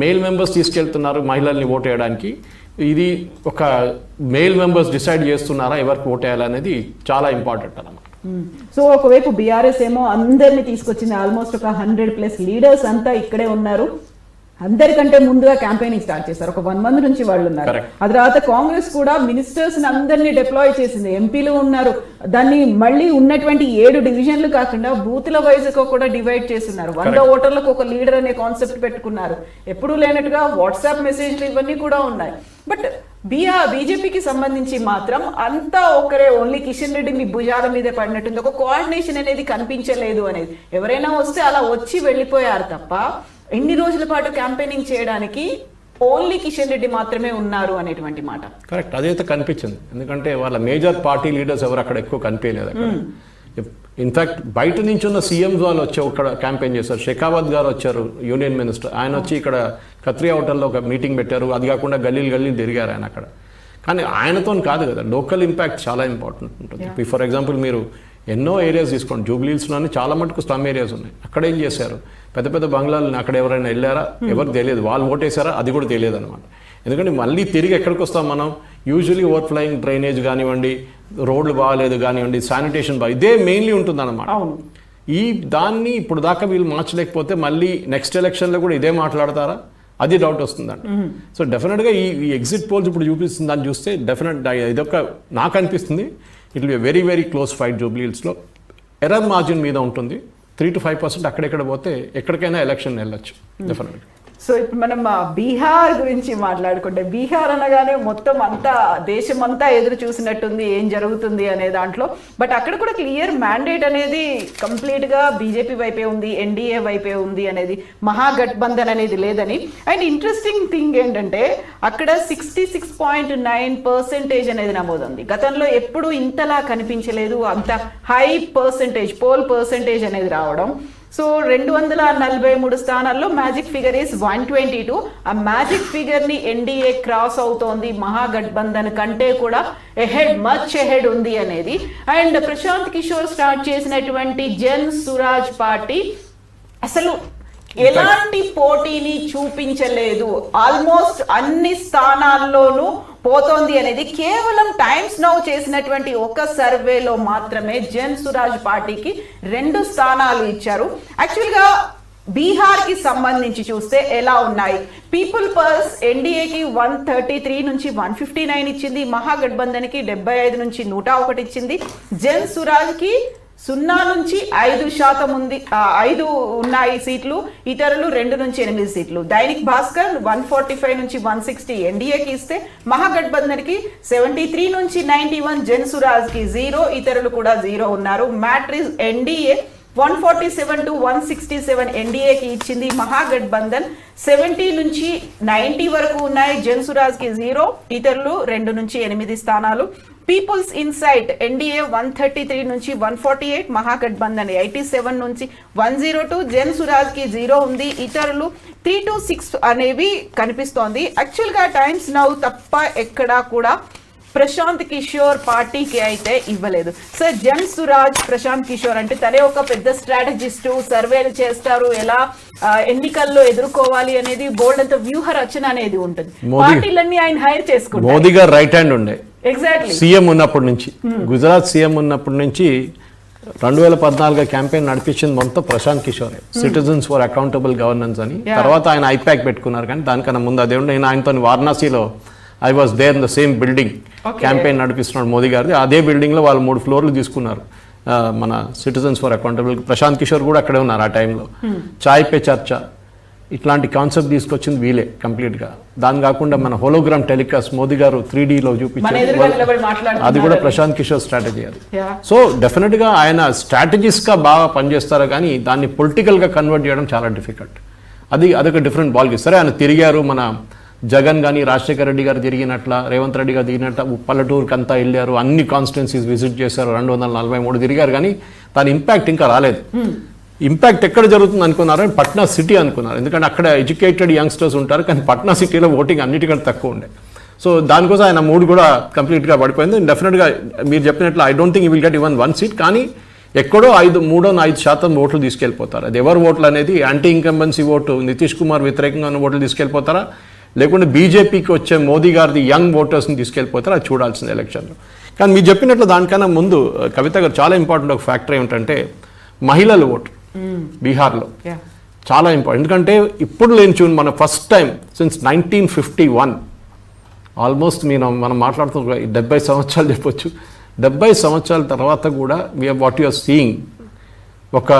మేల్ మెంబర్స్ తీసుకెళ్తున్నారు మహిళల్ని ఓటు వేయడానికి. ఇది ఒక మేల్ మెంబర్స్ డిసైడ్ చేస్తున్నారా ఎవరికి ఓటు వేయాలనేది చాలా ఇంపార్టెంట్ అన్నమాట. సో ఒకవైపు బీఆర్ఎస్ ఏమో అందరినీ తీసుకొచ్చింది, ఆల్మోస్ట్ ఒక 100+ లీడర్స్ అంతా ఇక్కడే ఉన్నారు. అందరికంటే ముందుగా క్యాంపెయినింగ్ స్టార్ట్ చేశారు, ఒక 1 month నుంచి వాళ్ళు ఉన్నారు. ఆ తర్వాత కాంగ్రెస్ కూడా మినిస్టర్స్ అందరినీ డిప్లాయ్ చేసింది, ఎంపీలు ఉన్నారు. దాన్ని మళ్ళీ ఉన్నటువంటి 7 డివిజన్లు కాకుండా బూతుల వైజ్ కూడా డివైడ్ చేస్తున్నారు. 100 ఓటర్లకు ఒక లీడర్ అనే కాన్సెప్ట్ పెట్టుకున్నారు. ఎప్పుడూ లేనట్టుగా వాట్సాప్ మెసేజ్లు ఇవన్నీ కూడా ఉన్నాయి. బట్ బీజేపీకి సంబంధించి మాత్రం అంతా ఒకరే, ఓన్లీ కిషన్ రెడ్డి మీ భుజాల మీద పడినట్టుంది, ఒక కోఆర్డినేషన్ అనేది కనిపించలేదు అనేది. ఎవరైనా వస్తే అలా వచ్చి వెళ్ళిపోయారు తప్ప ఎన్ని రోజుల పాటు క్యాంపెయినింగ్ చేయడానికి ఓన్లీ కిషన్ రెడ్డి మాత్రమే ఉన్నారు అనేటువంటి మాట. కరెక్ట్, అదైతే కనిపించింది. ఎందుకంటే వాళ్ళ మేజర్ పార్టీ లీడర్స్ ఎవరు అక్కడ ఎక్కువ కనిపించలేదు అక్కడ. ఇన్ఫాక్ట్ బయట నుంచి ఉన్న సీఎంస్ వాళ్ళు వచ్చి ఇక్కడ క్యాంపెయిన్ చేశారు. షెకావత్ గారు వచ్చారు, యూనియన్ మినిస్టర్, ఆయన వచ్చి ఇక్కడ ఖత్రియా హోటల్లో ఒక మీటింగ్ పెట్టారు. అది కాకుండా గల్లీలు తిరిగారు ఆయన అక్కడ. కానీ ఆయనతో కాదు కదా, లోకల్ ఇంపాక్ట్ చాలా ఇంపార్టెంట్ ఉంటుంది. ఫర్ ఎగ్జాంపుల్ మీరు ఎన్నో ఏరియాస్ తీసుకోండి, జూబ్లీహిల్స్లోని చాలా మటుకు స్లమ్ ఏరియాస్ ఉన్నాయి. అక్కడ ఏం చేశారు, పెద్ద పెద్ద బంగ్లాలు అక్కడ ఎవరైనా వెళ్ళారా, ఎవరు తెలియదు, వాళ్ళు ఓటేశారా అది కూడా తెలియదు అనమాట. ఎందుకంటే మళ్ళీ తిరిగి ఎక్కడికి వస్తాం మనం, యూజువలీ ఓవర్ ఫ్లయింగ్ డ్రైనేజ్ కానివ్వండి, రోడ్లు బాగాలేదు కానివ్వండి, శానిటేషన్ ఇదే మెయిన్లీ ఉంటుంది అన్నమాట. దాన్ని ఇప్పుడు దాకా వీళ్ళు మార్చలేకపోతే మళ్ళీ నెక్స్ట్ ఎలక్షన్లో కూడా ఇదే మాట్లాడతారా, అది డౌట్ వస్తుందండి. సో డెఫినెట్గా ఈ ఎగ్జిట్ పోల్స్ ఇప్పుడు చూపిస్తుంది, దాన్ని చూస్తే డెఫినెట్ ఇదొక నాకు అనిపిస్తుంది it will be very very close fight. జూబ్లీహిల్స్లో ఎర్రర్ మార్జిన్ మీద ఉంటుంది, 3 to 5% అక్కడెక్కడ పోతే ఎక్కడికైనా ఎలక్షన్ వెళ్ళొచ్చు డెఫినెట్గా. సో ఇప్పుడు మనం బీహార్ గురించి మాట్లాడుకుంటే, బీహార్ అనగానే మొత్తం అంతా దేశం అంతా ఎదురు చూసినట్టుంది ఏం జరుగుతుంది అనే దాంట్లో. బట్ అక్కడ కూడా క్లియర్ మ్యాండేట్ అనేది కంప్లీట్గా బీజేపీ వైపే ఉంది, ఎన్డీఏ వైపే ఉంది అనేది, మహాగఠబంధన్ అనేది లేదని. అండ్ ఇంట్రెస్టింగ్ థింగ్ ఏంటంటే అక్కడ 66.9% అనేది నమోదుంది. గతంలో ఎప్పుడు ఇంతలా కనిపించలేదు, అంత హై పర్సెంటేజ్ పోల్ పర్సెంటేజ్ అనేది రావడం. సో 243 స్థానాల్లో మ్యాజిక్ ఫిగర్ ఈస్ 122. ఆ మ్యాజిక్ ఫిగర్ ని ఎన్డీఏ క్రాస్ అవుతోంది, మహాగఠబంధన్ కంటే కూడా మచ్ ఎహెడ్ ఉంది అనేది. అండ్ ప్రశాంత్ కిషోర్ స్టార్ట్ చేసినటువంటి జన్ సురాజ్ పార్టీ అసలు ఎలాంటి పోటీని చూపించలేదు, ఆల్మోస్ట్ అన్ని స్థానాల్లోనూ పోతోంది అనేది కేవలం టైమ్స్ నౌ చేసినటువంటి ఒక సర్వేలో మాత్రమే జన్ సురాజ్ పార్టీకి 2 స్థానాలు ఇచ్చారు. యాక్చువల్గా బీహార్కి సంబంధించి చూస్తే ఎలా ఉన్నాయి, పీపుల్ పల్స్ ఎన్డీఏకి 133 నుంచి 159 ఇచ్చింది, మహాగఠబంధన్కి 75 నుంచి 101 ఇచ్చింది, జన్ సురాజ్కి 0 నుంచి 5% ఉంది, 5 ఉన్నాయి సీట్లు, ఇతరులు 2 నుంచి 8 సీట్లు. దైనిక్ భాస్కర్ 145 నుంచి 160 ఎన్డీఏకి ఇస్తే, మహాగఠబంధన్కి 73 నుంచి 91, జన్ సురాజ్కి 0, ఇతరులు కూడా 0 ఉన్నారు. మ్యాట్రిక్స్ ఎన్డీఏ 147 to 167 ఎన్డీఏకి ఇచ్చింది, మహాగఠబంధన్ 70 నుంచి 90 వరకు ఉన్నాయి, జన్ సురాజ్కి 0, ఇతరులు 2 నుంచి 8 స్థానాలు. పీపుల్స్ ఇన్సైట్ ఎన్డీఏ 133 నుంచి 148, మహాగఠబంధన్ 87 నుంచి 102, జన్ సురాజ్కి 0 ఉంది, ఇతరులు 3 to 6 అనేవి కనిపిస్తోంది. యాక్చువల్గా టైమ్స్ నౌ తప్ప ఎక్కడా కూడా ప్రశాంత్ కిషోర్ పార్టీకి అయితే ఇవ్వలేదు. సార్ జన్ సురాజ్ ప్రశాంత్ కిషోర్ అంటే తనే ఒక పెద్ద స్ట్రాటజిస్టు, సర్వేలు చేస్తారు, ఎలా ఎన్నికల్లో ఎదుర్కోవాలి అనేది బోల్డ్ అంత వ్యూహ రచన అనేది ఉంటుంది. పార్టీలన్నీ ఆయన హైర్ చేసుకుంటారు. మోదీ గారు రైట్ హ్యాండ్ ఉండే ఎగ్జాక్ట్లీ సీఎం ఉన్నప్పటి నుంచి, గుజరాత్ సీఎం ఉన్నప్పటి నుంచి 2014 క్యాంపెయిన్ నడిపించింది మొత్తం Prashant Kishor, citizens for accountable governance అని. తర్వాత ఆయన ఐపాక్ పెట్టుకున్నారు, కానీ దానికన్నా ముందు అదే ఉండే. నేను ఆయనతో వారణాసిలో I was there in the same building, campaign నడిపిస్తున్నాడు మోదీ గారిది. అదే బిల్డింగ్లో వాళ్ళు 3 ఫ్లోర్లు తీసుకున్నారు మన citizens for accountable. Prashant Kishor కూడా అక్కడే ఉన్నారు ఆ టైంలో. చాయ్ పే చర్చ ఇట్లాంటి కాన్సెప్ట్ తీసుకొచ్చింది వీలే కంప్లీట్గా. దాని కాకుండా మన హోలోగ్రామ్ టెలికాస్ట్ మోదీ గారు 3Dలో చూపించారు, అది కూడా ప్రశాంత్ కిషోర్ స్ట్రాటజీ అది. సో డెఫినెట్గా ఆయన స్ట్రాటజిస్ట్గా బాగా పనిచేస్తారు, కానీ దాన్ని పొలిటికల్గా కన్వర్ట్ చేయడం చాలా డిఫికల్ట్. అదొక డిఫరెంట్ బాల్కి. సరే ఆయన తిరిగారు, మన జగన్ కానీ రాజశేఖర రెడ్డి గారు తిరిగినట్ల, రేవంత్ రెడ్డి గారు తిరిగినట్ల పల్లెటూరుకి అంతా వెళ్ళారు, అన్ని కాన్స్టిట్యున్సీస్ విజిట్ చేశారు, 243 తిరిగారు, కానీ దాని ఇంపాక్ట్ ఇంకా రాలేదు. ఇంపాక్ట్ ఎక్కడ జరుగుతుంది అనుకున్నారు, పట్నా సిటీ అనుకున్నారు. ఎందుకంటే అక్కడ ఎడ్యుకేటెడ్ యంగ్స్టర్స్ ఉంటారు, కానీ పట్నా సిటీలో ఓటింగ్ అన్నిటికంటే తక్కువ ఉండే. సో దానికోసం ఆయన మూడు కూడా కంప్లీట్గా పడిపోయింది. డెఫినెట్గా మీరు చెప్పినట్లు I don't think you will get even 1 seat, కానీ ఎక్కడో 3-5% ఓట్లు తీసుకెళ్ళిపోతారు. అది ఎవరు ఓట్లు అనేది, anti incumbency vote, Nitish Kumar వ్యతిరేకంగా ఉన్న ఓట్లు తీసుకెళ్ళిపోతారా, లేకుంటే బీజేపీకి వచ్చే మోదీ గారిది యంగ్ ఓటర్స్ని తీసుకెళ్ళిపోతారా, అది చూడాల్సింది ఎలక్షన్లో. కానీ మీరు చెప్పినట్లు దానికన్నా ముందు కవిత గారు చాలా ఇంపార్టెంట్ ఒక ఫ్యాక్టర్ ఏమిటంటే మహిళల ఓటు బీహార్లో చాలా ఇంపార్టెంట్. ఎందుకంటే ఇప్పుడు లేని మన ఫస్ట్ టైం సిన్స్ 1951 ఆల్మోస్ట్ మనం మాట్లాడుతున్న 70 సంవత్సరాలు చెప్పొచ్చు. 70 సంవత్సరాల తర్వాత కూడా వాట్ యూఆర్ సీయింగ్ ఒక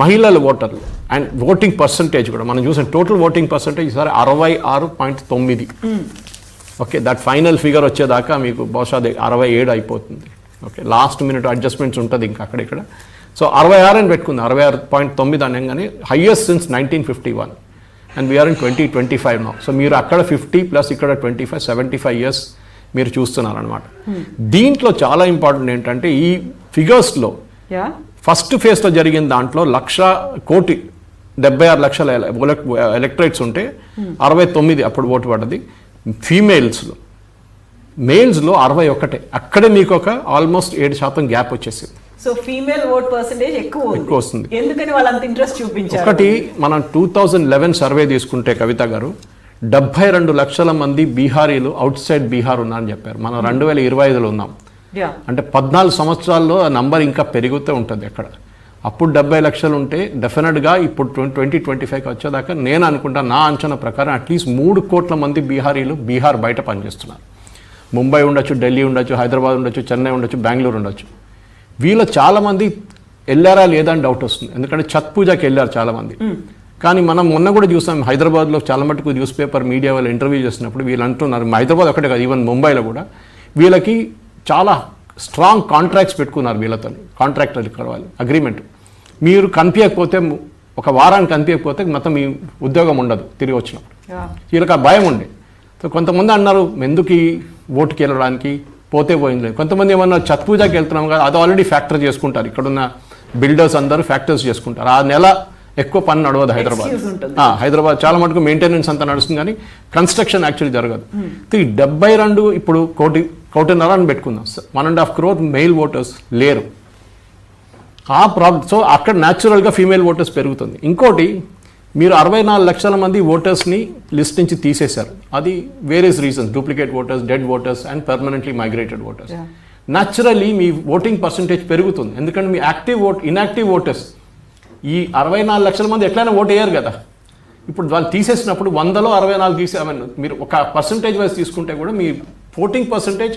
మహిళల ఓటర్లు అండ్ ఓటింగ్ పర్సంటేజ్ కూడా మనం చూసాం. టోటల్ ఓటింగ్ పర్సంటేజ్ ఈసారి 66.9. ఓకే, దట్ ఫైనల్ ఫిగర్ వచ్చేదాకా మీకు బహుశా అది 67 అయిపోతుంది. ఓకే, లాస్ట్ మినిట్ అడ్జస్ట్మెంట్స్ ఉంటుంది ఇంకా అక్కడిక్కడ. సో 66 అని పెట్టుకుంది, 66.9 అనగానే highest since 1951 and we are in 2025 now. So మీరు అక్కడ 50 ప్లస్ ఇక్కడ 25, 75 ఇయర్స్ మీరు చూస్తున్నారనమాట. దీంట్లో చాలా ఇంపార్టెంట్ ఏంటంటే ఈ ఫిగర్స్లో ఫస్ట్ ఫేజ్లో జరిగిన దాంట్లో 1,76 లక్షల ఎలక్టరేట్స్ ఉంటే 69 అప్పుడు ఓటు పడ్డది ఫీమేల్స్లో. మేల్స్లో 61. అక్కడే మీకు ఒక ఆల్మోస్ట్ 7% గ్యాప్ వచ్చేసింది. సో ఫీమేల్ ఓట్ పర్సెంటేజ్ ఎక్కువ వస్తుంది. ఎందుకని వాళ్ళు అంత ఇంట్రెస్ట్ చూపించారు? ఒకటి, మనం 2011 సర్వే తీసుకుంటే కవిత గారు 72 లక్షల మంది బీహారీలు అవుట్ సైడ్ బీహార్ ఉన్నారని చెప్పారు. మనం 2025లో ఉన్నాం. అంటే 14 సంవత్సరాల్లో ఆ నంబర్ ఇంకా పెరుగుతూ ఉంటుంది అక్కడ. అప్పుడు 70 లక్షలు ఉంటే డెఫినెట్గా ఇప్పుడు 2025కి వచ్చేదాకా నేను అనుకుంటా, నా అంచనా ప్రకారం అట్లీస్ట్ 3 కోట్ల మంది బీహారీలు బీహార్ బయట పనిచేస్తున్నారు. ముంబై ఉండొచ్చు, ఢిల్లీ ఉండొచ్చు, హైదరాబాద్ ఉండొచ్చు, చెన్నై ఉండొచ్చు, బెంగళూరు ఉండొచ్చు. వీళ్ళు చాలామంది వెళ్ళారా లేదా అని డౌట్ వస్తుంది. ఎందుకంటే ఛత్ పూజకి వెళ్ళారు చాలామంది. కానీ మనం మొన్న కూడా చూసాం హైదరాబాద్లో చాలా మటుకు న్యూస్ పేపర్ మీడియా వాళ్ళు ఇంటర్వ్యూ చేసినప్పుడు వీళ్ళు అంటున్నారు, హైదరాబాద్ ఒకటే కాదు, ఈవెన్ ముంబైలో కూడా వీళ్ళకి చాలా స్ట్రాంగ్ కాంట్రాక్ట్స్ పెట్టుకున్నారు వీళ్ళతో, కాంట్రాక్టర్ వాళ్ళు అగ్రిమెంట్. మీరు కనిపించకపోతే, ఒక వారానికి కనిపించకపోతే మొత్తం మీ ఉద్యోగం ఉండదు తిరిగి వచ్చినప్పుడు. వీళ్ళకి ఆ భయం ఉండే. సో కొంతమంది అన్నారు ఎందుకు ఈ ఓటుకి వెళ్ళడానికి, పోతే పోయింది లేదు. కొంతమంది ఏమన్నా ఛత్ పూజకి వెళ్తున్నాం కదా, అది ఆల్రెడీ ఫ్యాక్టర్ చేసుకుంటారు. ఇక్కడున్న బిల్డర్స్ అందరూ ఫ్యాక్టర్స్ చేసుకుంటారు. ఆ నెల ఎక్కువ పని నడవదు హైదరాబాద్. హైదరాబాద్ చాలా మటుకు మెయింటెనెన్స్ అంతా నడుస్తుంది కానీ కన్స్ట్రక్షన్ యాక్చువల్లీ జరగదు. 72 ఇప్పుడు 1.5 అని పెట్టుకుందాం. 1.5 crore మెయిల్ ఓటర్స్ లేరు. ఆ ప్రాబ్లం. సో అక్కడ న్యాచురల్గా ఫీమేల్ ఓటర్స్ పెరుగుతుంది. ఇంకోటి, మీరు 64 లక్షల మంది ఓటర్స్ని లిస్ట్ నుంచి తీసేశారు. అది various reasons, duplicate voters, dead voters and permanently migrated voters. Naturally me voting percentage పెరుగుతుంది. ఎందుకంటే మీ ఇన్యాక్టివ్ ఓటర్స్ ఈ 64 లక్షల మంది ఎట్లయినా ఓటు వేయరు కదా. ఇప్పుడు వాళ్ళు తీసేసినప్పుడు 100లో 64 మీరు ఒక పర్సంటేజ్ వైజ్ తీసుకుంటే కూడా మీ ఓటింగ్ పర్సంటేజ్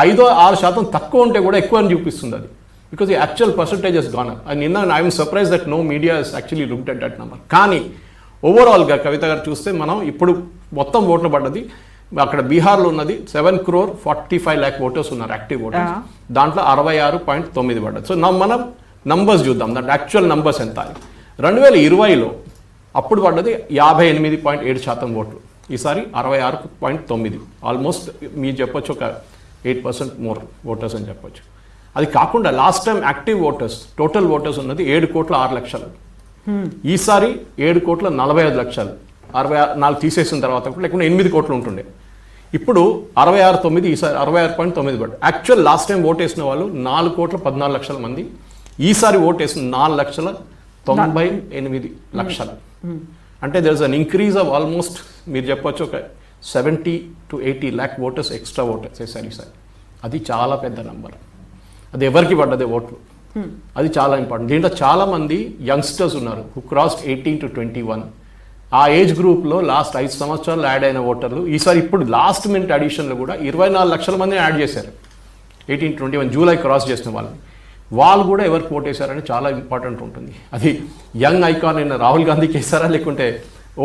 5-6% తక్కువ ఉంటే కూడా ఎక్కువ అని చూపిస్తుంది అది. Because the actual percentage has gone up. నిన్న I'm surprise that no media is actually looked at that number. కానీ ఓవరాల్గా కవిత గారు చూస్తే మనం ఇప్పుడు మొత్తం ఓట్లు పడ్డది అక్కడ బీహార్లో ఉన్నది 7.45 lakh ఓటర్స్ ఉన్నారు, యాక్టివ్ ఓటర్స్. దాంట్లో 66.9 పడ్డది. సో మనం నంబర్స్ చూద్దాం, దాంట్లో యాక్చువల్ నంబర్స్ ఎంత. 2020లో అప్పుడు పడ్డది 58.7% ఓట్లు. ఈసారి 66.9, ఆల్మోస్ట్ మీరు చెప్పొచ్చు ఒక 8% మోర్ ఓటర్స్ అని చెప్పొచ్చు. అది కాకుండా last time active voters total voters ఉన్నది 7,06,00,000. ఈసారి 7,45,00,000. 64 తీసేసిన తర్వాత కూడా లేకుండా 8 కోట్లు ఉంటుండే. ఇప్పుడు 66.9, ఈసారి 66.9 పడ్డ. యాక్చువల్ లాస్ట్ టైం ఓట్ వేసిన వాళ్ళు 4,14,00,000 మంది. ఈసారి ఓట్ వేసిన 4,98,00,000. అంటే there is an increase of almost మీరు చెప్పొచ్చు ఒక 70 to 80 lakh voters extra voters వేసారు ఈసారి. అది చాలా పెద్ద నెంబర్. అది ఎవరికి పడ్డది ఓట్లు, అది చాలా ఇంపార్టెంట్. దీంట్లో చాలామంది యంగ్స్టర్స్ ఉన్నారు హు క్రాస్డ్ 18 to 21. ఆ ఏజ్ గ్రూప్లో లాస్ట్ 5 సంవత్సరాలు యాడ్ అయిన ఓటర్లు ఈసారి ఇప్పుడు లాస్ట్ మినిట్ అడిషన్లో కూడా 24 లక్షల మందిని యాడ్ చేశారు. 18 to 21 జూలై క్రాస్ చేసిన వాళ్ళు కూడా ఎవరికి ఓట్ వేశారని చాలా ఇంపార్టెంట్ ఉంటుంది. అది యంగ్ ఐకాన్ అయిన రాహుల్ గాంధీకి వేశారా, లేకుంటే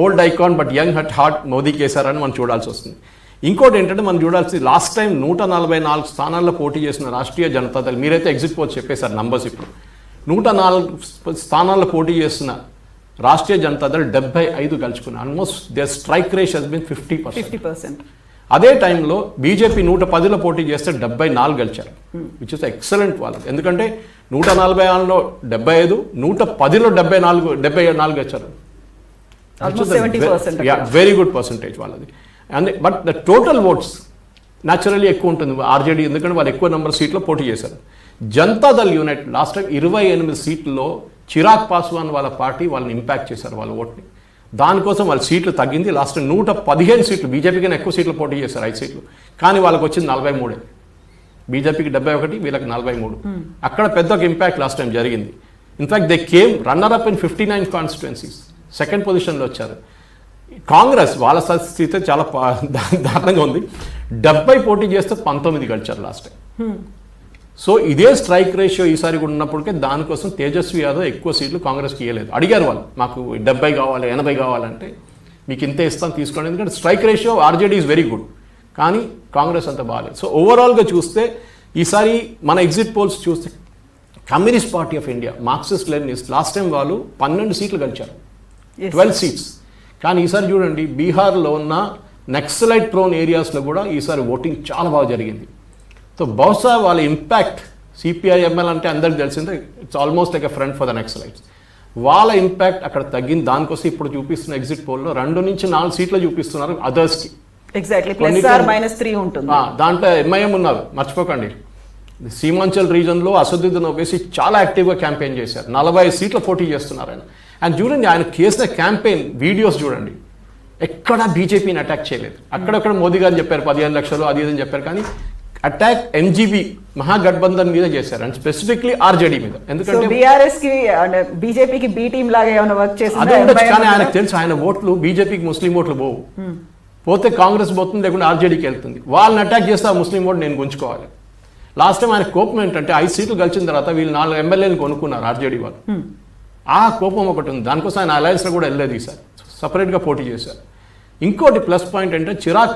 old icon but young hot heart మోదీకి వేశారని మనం చూడాల్సి వస్తుంది. ఇంకోటి ఏంటంటే మనం చూడాల్సింది, లాస్ట్ టైం 144 స్థానాల్లో పోటీ చేసిన రాష్ట్రీయ జనతాదళ్, మీరైతే ఎగ్జిట్ పోల్స్ చెప్పేశారు నంబర్స్. ఇప్పుడు 104 స్థానాల్లో పోటీ చేస్తున్న రాష్ట్రీయ జనతాదళ్ 75 గెలుచుకున్నారు. Almost there strike రేష్ has been 50%. అదే టైంలో బీజేపీ 110లో పోటీ చేస్తే 74 గెలిచారు, విచ్ ఇస్ ఎక్సలెంట్ వాళ్ళకి. ఎందుకంటే 146లో 75, 110లో 74 గెలిచారు. వెరీ గుడ్ పర్సంటేజ్ వాళ్ళది. And but the total votes naturally ఎక్కువ ఉంటుంది ఆర్జేడీ, ఎందుకంటే వాళ్ళు ఎక్కువ నెంబర్ సీట్లో పోటీ చేశారు. జనతాదళ్ యూనైటెడ్ లాస్ట్ టైం 28 సీట్లలో చిరాగ్ పాస్వాన్ వాళ్ళ పార్టీ వాళ్ళని ఇంపాక్ట్ చేశారు వాళ్ళ ఓట్ని. దానికోసం వాళ్ళ సీట్లు తగ్గింది. లాస్ట్ 115 సీట్లు, బీజేపీ కన్నా ఎక్కువ సీట్లు పోటీ చేశారు, 5 సీట్లు. కానీ వాళ్ళకి వచ్చింది 43. బీజేపీకి 71, వీళ్ళకి 43. అక్కడ పెద్ద ఒక ఇంపాక్ట్ లాస్ట్ టైం జరిగింది. In fact they came runner up in 59 constituencies, second పొజిషన్లో వచ్చారు. కాంగ్రెస్ వాళ్ళ స్థితి చాలా దారుణంగా ఉంది. 70 పోటీ చేస్తే 19 గెలిచారు లాస్ట్ టైం. సో ఇదే స్ట్రైక్ రేషియో ఈసారి కూడా ఉన్నప్పటికే దానికోసం తేజస్వి యాదవ్ ఎక్కువ సీట్లు కాంగ్రెస్కి ఇవ్వలేదు. అడిగారు వాళ్ళు, మాకు 70 కావాలి, 80 కావాలంటే మీకు ఇంతే ఇస్తాను తీసుకోండి, ఎందుకంటే strike ratio RJD is very good. కానీ కాంగ్రెస్ అంత బాగాలేదు. సో ఓవరాల్గా చూస్తే ఈసారి మన ఎగ్జిట్ పోల్స్ చూస్తే communist party of India, Marxist Leninist, last time వాళ్ళు 12 సీట్లు గెలిచారు, 12 సీట్స్. కానీ ఈసారి చూడండి బీహార్లో ఉన్న నక్సలైట్ ప్రోన్ ఏరియాస్లో కూడా ఈసారి ఓటింగ్ చాలా బాగా జరిగింది. సో బహుశా వాళ్ళ ఇంపాక్ట్ సిపిఐఎంఎల్ అంటే అందరికి తెలిసిందే, it's almost like a front for the Naxalites. వాళ్ళ ఇంపాక్ట్ అక్కడ తగ్గింది. దానికోసం ఇప్పుడు చూపిస్తున్న ఎగ్జిట్ పోల్లో 2 నుంచి 4 సీట్లు చూపిస్తున్నారు అదర్స్కి. ఎగ్జాక్ట్లీ +3 ఉంటుంది. దాంట్లో ఎంఐఎం ఉన్నారు, మర్చిపోకండి. సీమాంచల్ రీజన్లో అసదుద్దీన్ ఓవైసీ చాలా యాక్టివ్గా క్యాంపెయిన్ చేశారు, 45 సీట్లు పోటీ చేస్తున్నారు ఆయన. అండ్ చూడండి ఆయన చేసిన క్యాంపెయిన్ వీడియోస్ చూడండి, ఎక్కడ బీజేపీని అటాక్ చేయలేదు. అక్కడక్కడ మోదీ గారు చెప్పారు 15 లక్షలు అది ఇదని చెప్పారు, కానీ అటాక్ ఎంజీబీ మహాగఠబంధన్ మీద చేశారు, అండ్ స్పెసిఫిక్లీ ఆర్జేడీ మీద. ఎందుకంటే బీఆర్ఎస్ కి బీజేపీకి బి టీమ్ లాగా ఏమైనా వర్క్ చేసింది, కానీ ఆయనకు తెలుసు ఆయన ఓట్లు బీజేపీకి ముస్లిం ఓట్లు పోవు, పోతే కాంగ్రెస్ పోతుంది, లేకుంటే ఆర్జేడీకి వెళ్తుంది. వాళ్ళని అటాక్ చేస్తే ఆ ముస్లిం ఓటు నేను గుంజుకోవాలి. లాస్ట్ టైం ఆయన కోపం ఏంటంటే 5 సీట్లు గెలిచిన తర్వాత వీళ్ళు 4 ఎమ్మెల్యేలు కొనుక్కున్నారు ఆర్జేడీ వాళ్ళు. ఆ కోపం ఒకటి ఉంది, దానికోసం ఆయన అలయన్స్లో కూడా వెళ్ళలేదు, ఈసారి సపరేట్గా పోటీ చేశారు. ఇంకోటి ప్లస్ పాయింట్ అంటే చిరాగ్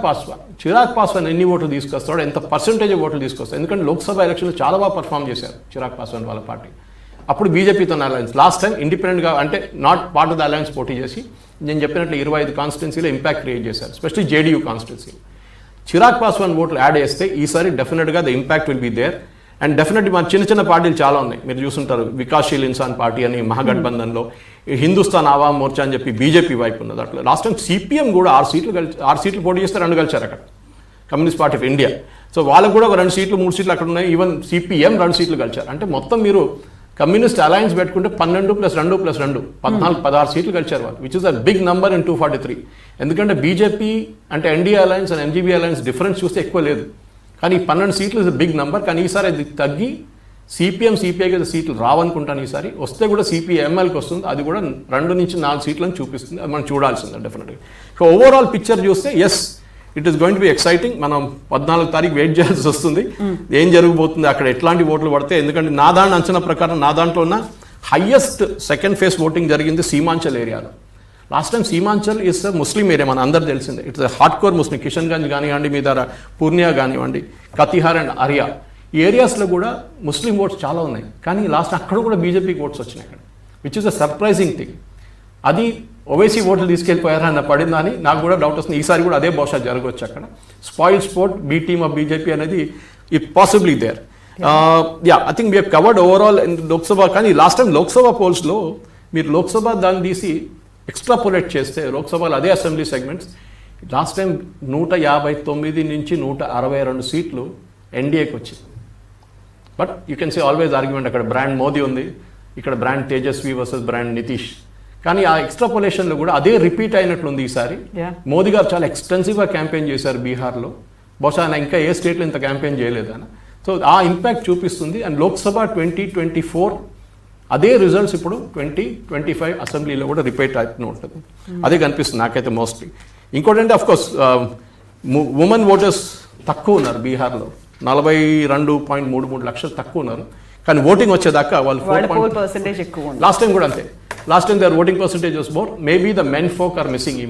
పాస్వాన్ ఎన్ని ఓట్లు తీసుకొస్తాడో, ఎంత పర్సెంటేజ్ ఓట్లు తీసుకొస్తాడు. ఎందుకంటే లోక్సభ ఎలక్షన్లో చాలా బాగా పర్ఫామ్ చేశారు చిరాగ్ పాస్వాన్ వాళ్ళ పార్టీ. అప్పుడు బీజేపీతో అలయన్స్, లాస్ట్ టైం ఇండిపెండెంట్గా అంటే not part of the alliance పోటీ చేసి నేను చెప్పినట్లు 25 కాన్స్టిట్యున్సీలో ఇంపాక్ట్ క్రియేట్ చేశారు, especially JDU constituency. Chirag Paswan ఓట్లు యాడ్ చేస్తే ఈసారి డెఫినెట్గా the impact will be there. And definitely మన చిన్న పార్టీలు చాలా ఉన్నాయి, మీరు చూసుంటారు. వికాస్శీల్ ఇన్సాన్ పార్టీ అని మహాగఠబంధన్లో, హిందుస్థాన్ ఆవామ్ మోర్చా అని చెప్పి బీజేపీ వైపు ఉన్నది. అట్లా లాస్ట్ టైం సిపిఎం కూడా 6 సీట్లు పోటీ చేస్తే 2 గెలిచారు అక్కడ, communist party of India. So వాళ్ళకు కూడా ఒక 2 సీట్లు 3 సీట్లు అక్కడ ఉన్నాయి. ఈవెన్ సిపిఎం 2 సీట్లు గెలిచారు. అంటే మొత్తం మీరు కమ్యూనిస్ట్ అలయన్స్ పెట్టుకుంటే 12 + 2 + 2 16 సీట్లు గెలిచారు వాళ్ళు, which is a big number in 243. ఎందుకంటే బీజేపీ అంటే NDA alliance and MGB alliance difference చూస్తే ఎక్కువ లేదు, కానీ 12 సీట్లు ఇస్ బిగ్ నంబర్. కానీ ఈసారి అది తగ్గి సిపిఐకి సీట్లు రావనుకుంటాను. ఈసారి వస్తే కూడా సిపిఎంఎల్కి వస్తుంది, అది కూడా 2 నుంచి 4 సీట్లను చూపిస్తుంది. అది మనం చూడాల్సిందే డెఫినెట్గా. సో ఓవరాల్ పిక్చర్ చూస్తే yes, it is going to be exciting. మనం 14 తారీఖు వెయిట్ చేయాల్సి వస్తుంది, ఏం జరగబోతుంది అక్కడ, ఎట్లాంటి ఓట్లు పడతాయి. ఎందుకంటే నా అంచనా ప్రకారం నా దాంట్లో ఉన్న హయ్యెస్ట్ సెకండ్ ఫేజ్ ఓటింగ్ జరిగింది సీమాంచల్ ఏరియాలో. Last time Seemanchal is Muslim area, మన అందరు తెలిసిందే. ఇట్స్ హార్డ్ కోర్ ముస్లిం. కిషన్గంజ్ కానివ్వండి, మీ దగ్గర పూర్ణియా కానివ్వండి, కతిహార్ అండ్ అరియా, ఈ ఏరియాస్లో కూడా ముస్లిం ఓట్స్ చాలా ఉన్నాయి. కానీ లాస్ట్ అక్కడ కూడా బీజేపీకి ఓట్స్ వచ్చినాయి అక్కడ, which is a surprising thing. అది ఓవైసీ ఓట్లు తీసుకెళ్ళిపోయారా అన్న పడిందని నాకు కూడా డౌట్ వస్తుంది. ఈసారి కూడా అదే బహుశా జరగవచ్చు అక్కడ. Spoil sport B team of BJP అనేది it possibly there. I think we have covered overall in Lok Sabha. కానీ లాస్ట్ టైం లోక్సభ పోల్స్లో మీరు లోక్సభ దాన్ని తీసి ఎక్స్ట్రాపోలేట్ చేస్తే లోక్సభలో అదే అసెంబ్లీ సెగ్మెంట్స్ లాస్ట్ టైం 159 నుంచి 162 సీట్లు ఎన్డీఏకి వచ్చింది. But you can see always argument, అక్కడ బ్రాండ్ మోదీ ఉంది, ఇక్కడ brand Tejashwi versus brand Nitish. కానీ ఆ ఎక్స్ట్రాపోలేషన్లో కూడా అదే రిపీట్ అయినట్లుంది ఈసారి. మోదీ గారు చాలా ఎక్స్టెన్సివ్గా క్యాంపెయిన్ చేశారు బీహార్లో, బహుశా ఆయన ఇంకా ఏ స్టేట్లో ఇంత క్యాంపెయిన్ చేయలేదు ఆయన. సో ఆ ఇంపాక్ట్ చూపిస్తుంది. అండ్ లోక్సభ 2024 అదే రిజల్ట్స్ ఇప్పుడు 2025 అసెంబ్లీలో కూడా రిపీట్ అవుతూ ఉంటుంది. అదే కనిపిస్తుంది నాకైతే మోస్ట్లీ. ఇంకోటి అంటే అఫ్కోర్స్ ఉమెన్ ఓటర్స్ తక్కువ ఉన్నారు బీహార్లో, 42.33 లక్షలు తక్కువ ఉన్నారు. కానీ ఓటింగ్ వచ్చేదాకా వాళ్ళు 4% ఎక్కువ. లాస్ట్ టైం కూడా అంతే. Last time there voting percentage was more. Maybe the men folk are missing.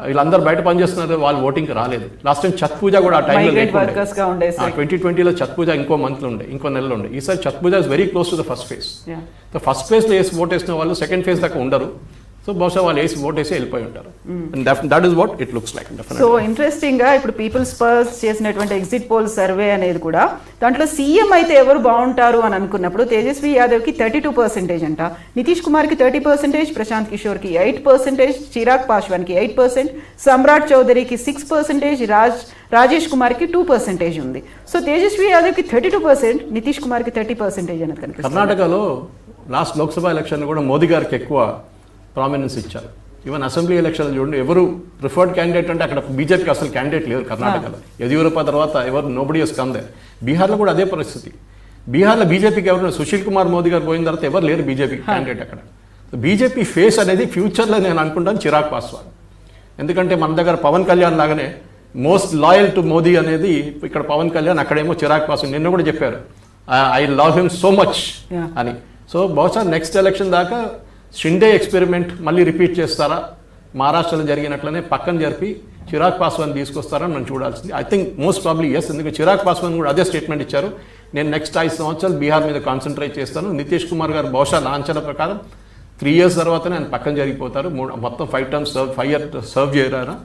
వీళ్ళందరూ బయట పనిచేస్తున్నారు, వాళ్ళు ఓటింగ్ రాలేదు. లాస్ట్ టైం ఛత్ పూజ కూడా ఆ టైంలో 2020లో ఛత్ పూజ ఇంకో మంత్లో ఉండే, ఇంకో నెలలో ఉండే. ఈసారి Chhath Puja is very close to the first phase. The first ఫేజ్లో వేసి ఓట్ వేసిన వాళ్ళు సెకండ్ ఫేజ్ దాకా ఉండరు. సో బహుశా వాళ్ళు వేసి ఓట్ వేసి వెళ్ళిపోయి ఉంటారు. That is what it looks like. So interesting గా ఇప్పుడు పీపుల్స్ పర్స్ చేసినటువంటి ఎగ్జిట్ పోల్ సర్వే అనేది కూడా దాంట్లో సీఎం అయితే ఎవరు బాగుంటారు అని అనుకున్నప్పుడు తేజస్వి యాదవ్కి 32% అంట, నితీష్ కుమార్కి 30%, ప్రశాంత్ కిషోర్కి 8%, చిరాగ్ పాస్వాన్కి 8%, సమ్రాట్ చౌదరికి 6%, రాజేష్ కుమార్కి 2% ఉంది. సో తేజస్వి యాదవ్కి 32%, నితీష్ కుమార్కి 30% అనేది కనిపిస్తుంది. కర్ణాటకలో లాస్ట్ లోక్సభ ఎలక్షన్ కూడా మోదీ గారికి ఎక్కువ ప్రామినెన్స్ ఇచ్చారు. ఈవెన్ అసెంబ్లీ ఎలక్షన్లు చూడండి, ఎవరు ప్రిఫర్డ్ క్యాండిడేట్ అంటే అక్కడ బీజేపీకి అసలు క్యాండిడేట్ లేరు కర్ణాటకలో. యదియూరప్ప తర్వాత ఎవరు నోబడీ హస్ కమ్ దేర్. బీహార్లో కూడా అదే పరిస్థితి. బీహార్లో బీజేపీకి ఎవరు, సుశీల్ కుమార్ మోదీ గారు పోయిన తర్వాత ఎవరు లేరు బీజేపీ క్యాండిడేట్ అక్కడ. బీజేపీ ఫేస్ అనేది ఫ్యూచర్లో నేను అనుకుంటాను చిరాగ్ పాస్వాన్. ఎందుకంటే మన దగ్గర పవన్ కళ్యాణ్ లాగానే మోస్ట్ లాయల్ టు మోదీ అనేది ఇక్కడ పవన్ కళ్యాణ్, అక్కడేమో చిరాగ్ పాస్వాన్. నిన్న కూడా చెప్పారు I love him so much అని. సో బహుశా నెక్స్ట్ ఎలక్షన్ దాకా షిండే ఎక్స్పెరిమెంట్ మళ్ళీ రిపీట్ చేస్తారా, మహారాష్ట్రలో జరిగినట్లనే పక్కన జరిపి చిరాగ్ పాస్వాన్ తీసుకొస్తారని మనం చూడాల్సింది. I think most probably yes, ఎందుకంటే చిరాగ్ పాస్వాన్ కూడా అదే స్టేట్మెంట్ ఇచ్చారు, నేను నెక్స్ట్ 5 సంవత్సరాలు బీహార్ మీద కాన్సన్ట్రేట్ చేస్తాను. నితీష్ కుమార్ గారు బహుశా నా అంచనా ప్రకారం 3 years తర్వాతనే ఆయన పక్కన జరిగిపోతారు. మొత్తం 5 terms 5 years సర్వ్ చేయరా.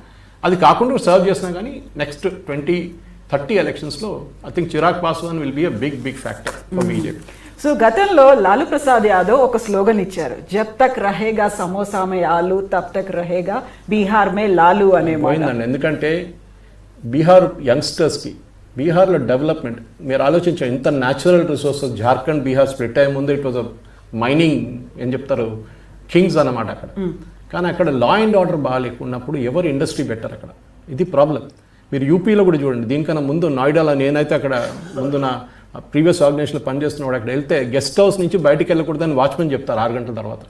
అది కాకుండా సర్వ్ చేసినా కానీ నెక్స్ట్ 2030 ఎలక్షన్స్లో I think Chirag Paswan will be a big factor for BJP. So గతంలో లాలూ ప్రసాద్ యాదవ్ ఒక స్లోగన్ ఇచ్చారు, జబ్ తక్ రహేగా సమోసా మే ఆలు తబ్ తక్ రహేగా బీహార్ మే లాలు అనే మాట. పోయిందండి, ఎందుకంటే బీహార్ యంగ్స్టర్స్కి బీహార్లో డెవలప్మెంట్ మీరు ఆలోచించారు. ఇంత natural resources Jharkhand Bihar split అయ్యే ముందు ఇట్ వాజ్ అ మైనింగ్ ఏం చెప్తారు కింగ్స్ అన్నమాట అక్కడ. కానీ అక్కడ లా అండ్ ఆర్డర్ బాగాలేకున్నప్పుడు ఎవరు ఇండస్ట్రీ పెట్టారు అక్కడ, ఇది ప్రాబ్లం. మీరు యూపీలో కూడా చూడండి, దీనికన్నా ముందు నోయిడాలో నేనైతే అక్కడ ముందు నా ప్రీవియస్ ఆర్గనైజేషన్లో పనిచేస్తున్నాడు, అక్కడ వెళ్తే గెస్ట్ హౌస్ నుంచి బయటికి వెళ్ళకూడదని వాచ్మెన్ చెప్తారు 6 గంటల తర్వాత.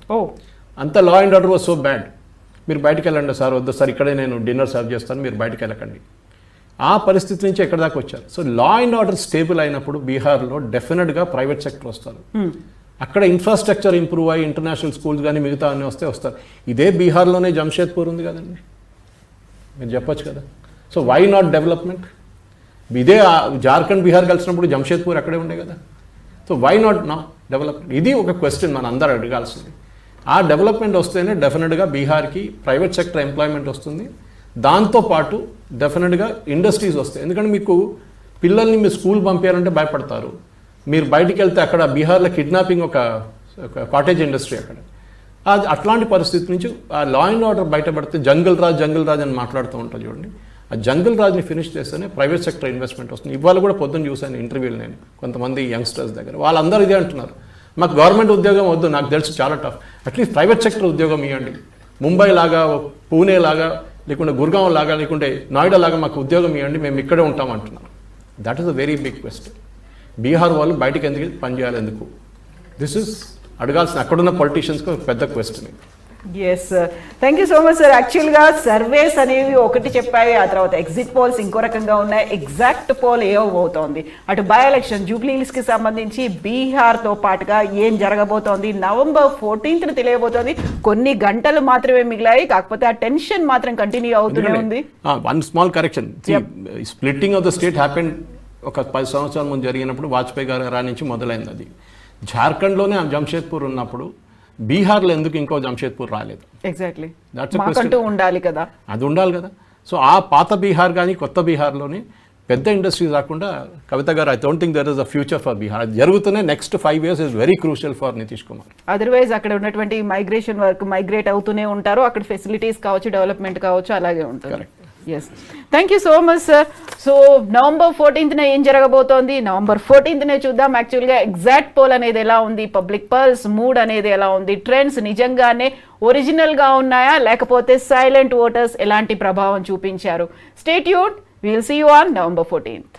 అంత law and order was so bad. మీరు బయటికి వెళ్ళండి సార్, వద్దు సార్ ఇక్కడే నేను డిన్నర్ సర్వ్ చేస్తాను, మీరు బయటికి వెళ్ళకండి. ఆ పరిస్థితి నుంచి ఎక్కడ దాకా వచ్చారు. So law and order stable అయినప్పుడు బీహార్లో డెఫినెట్గా ప్రైవేట్ సెక్టర్ వస్తారు. అక్కడ ఇన్ఫ్రాస్ట్రక్చర్ ఇంప్రూవ్ అయ్యి ఇంటర్నేషనల్ స్కూల్స్ కానీ మిగతా అన్నీ వస్తారు. ఇదే బీహార్లోనే జంషేద్పూర్ ఉంది కదండి, మీరు చెప్పొచ్చు కదా. So why not development? ఇదే జార్ఖండ్ బీహార్ కలిసినప్పుడు జంషేద్పూర్ అక్కడే ఉండే కదా. So why not development? ఇది ఒక క్వశ్చన్ మన అందరూ అడగాల్సింది. ఆ డెవలప్మెంట్ వస్తేనే డెఫినెట్గా బీహార్కి ప్రైవేట్ సెక్టర్ ఎంప్లాయ్మెంట్ వస్తుంది, దాంతోపాటు డెఫినెట్గా ఇండస్ట్రీస్ వస్తాయి. ఎందుకంటే మీకు పిల్లల్ని మీరు స్కూల్ పంపించాలంటే భయపడతారు. మీరు బయటికి వెళ్తే అక్కడ బీహార్లో కిడ్నాపింగ్ ఒక కాటేజ్ ఇండస్ట్రీ అక్కడ. అట్లాంటి పరిస్థితి నుంచి ఆ లా అండ్ ఆర్డర్ బయటపడితే జంగల్ రాజ్ అని మాట్లాడుతూ ఉంటారు చూడండి, ఆ జంగల్ రాజ్ని ఫినిష్ చేస్తేనే ప్రైవేట్ సెక్టర్ ఇన్వెస్ట్మెంట్ వస్తుంది. ఇవాళ కూడా పొద్దున్న చూశాను ఇంటర్వ్యూలు నేను కొంతమంది యంగ్స్టర్స్ దగ్గర, వాళ్ళందరూ ఇదే అంటున్నారు, మాకు గవర్నమెంట్ ఉద్యోగం వద్దు, నాకు తెలుసు చాలా టఫ్, అట్లీస్ట్ ప్రైవేట్ సెక్టర్ ఉద్యోగం ఇవ్వండి. ముంబై లాగా, పూణే లాగా, లేకుంటే గుర్గావ్ లాగా, లేకుంటే నోయిడా లాగా మాకు ఉద్యోగం ఇవ్వండి, మేము ఇక్కడే ఉంటాం అంటున్నారు. That is a very big question. Bihar వాళ్ళు బయటకు ఎందుకు పనిచేయాలి, ఎందుకు? దిస్ ఇస్ అడగాల్సిన అక్కడున్న పొలిటీషియన్స్కి పెద్ద question. Yes sir, thank you so much sir. యాక్చువల్గా సర్వేస్ అనేవి ఒకటి చెప్పాయి, ఆ తర్వాత ఎగ్జిట్ పోల్స్ ఇంకో రకంగా ఉన్నాయి, ఎగ్జాక్ట్ పోల్ ఏమవుతోంది, అటు బై ఎలక్షన్ జూబ్లీ హిల్స్కి సంబంధించి బీహార్తో పాటుగా ఏం జరగబోతోంది, November 14th తెలియబోతోంది. కొన్ని గంటలు మాత్రమే మిగిలాయి, కాకపోతే ఆ టెన్షన్ మాత్రం కంటిన్యూ అవుతూనే ఉంది. One small correction, splitting of the state happened ఒక 10 సంవత్సరాల ముందు జరిగినప్పుడు వాజ్పేయి గారి నుంచి మొదలైంది. అది జార్ఖండ్లోనే జంషేద్పూర్ ఉన్నప్పుడు బీహార్లో ఎందుకు ఇంకో జంషేద్పూర్ రాలేదు? ఎగ్జాక్ట్లీ, మాకంటూ ఉండాలి కదా, అది ఉండాలి కదా. సో ఆ పాత బీహార్ కానీ కొత్త బీహార్లోనే పెద్ద ఇండస్ట్రీస్ రాకుండా కవిత గారు, I don't think there is a future for Bihar. అది జరుగుతూనే next 5 years is very crucial for Nitish Kumar. Otherwise అక్కడ ఉన్నటువంటి మైగ్రేషన్ వర్క్ మైగ్రేట్ అవుతూనే ఉంటారు, అక్కడ ఫెసిలిటీస్ కావచ్చు, డెవలప్మెంట్ కావచ్చు, అలాగే ఉంటుంది. Yes, thank you so much sir. So November 14th ఏం జరగబోతోంది, November 14th చూద్దాం. యాక్చువల్గా ఎగ్జాక్ట్ పోల్ అనేది ఎలా ఉంది, పబ్లిక్ పల్స్ మూడ్ అనేది ఎలా ఉంది, ట్రెండ్స్ నిజంగానే ఒరిజినల్గా ఉన్నాయా లేకపోతే సైలెంట్ ఓటర్స్ ఎలాంటి ప్రభావం చూపించారు? Stay tuned, will see you on November 14th.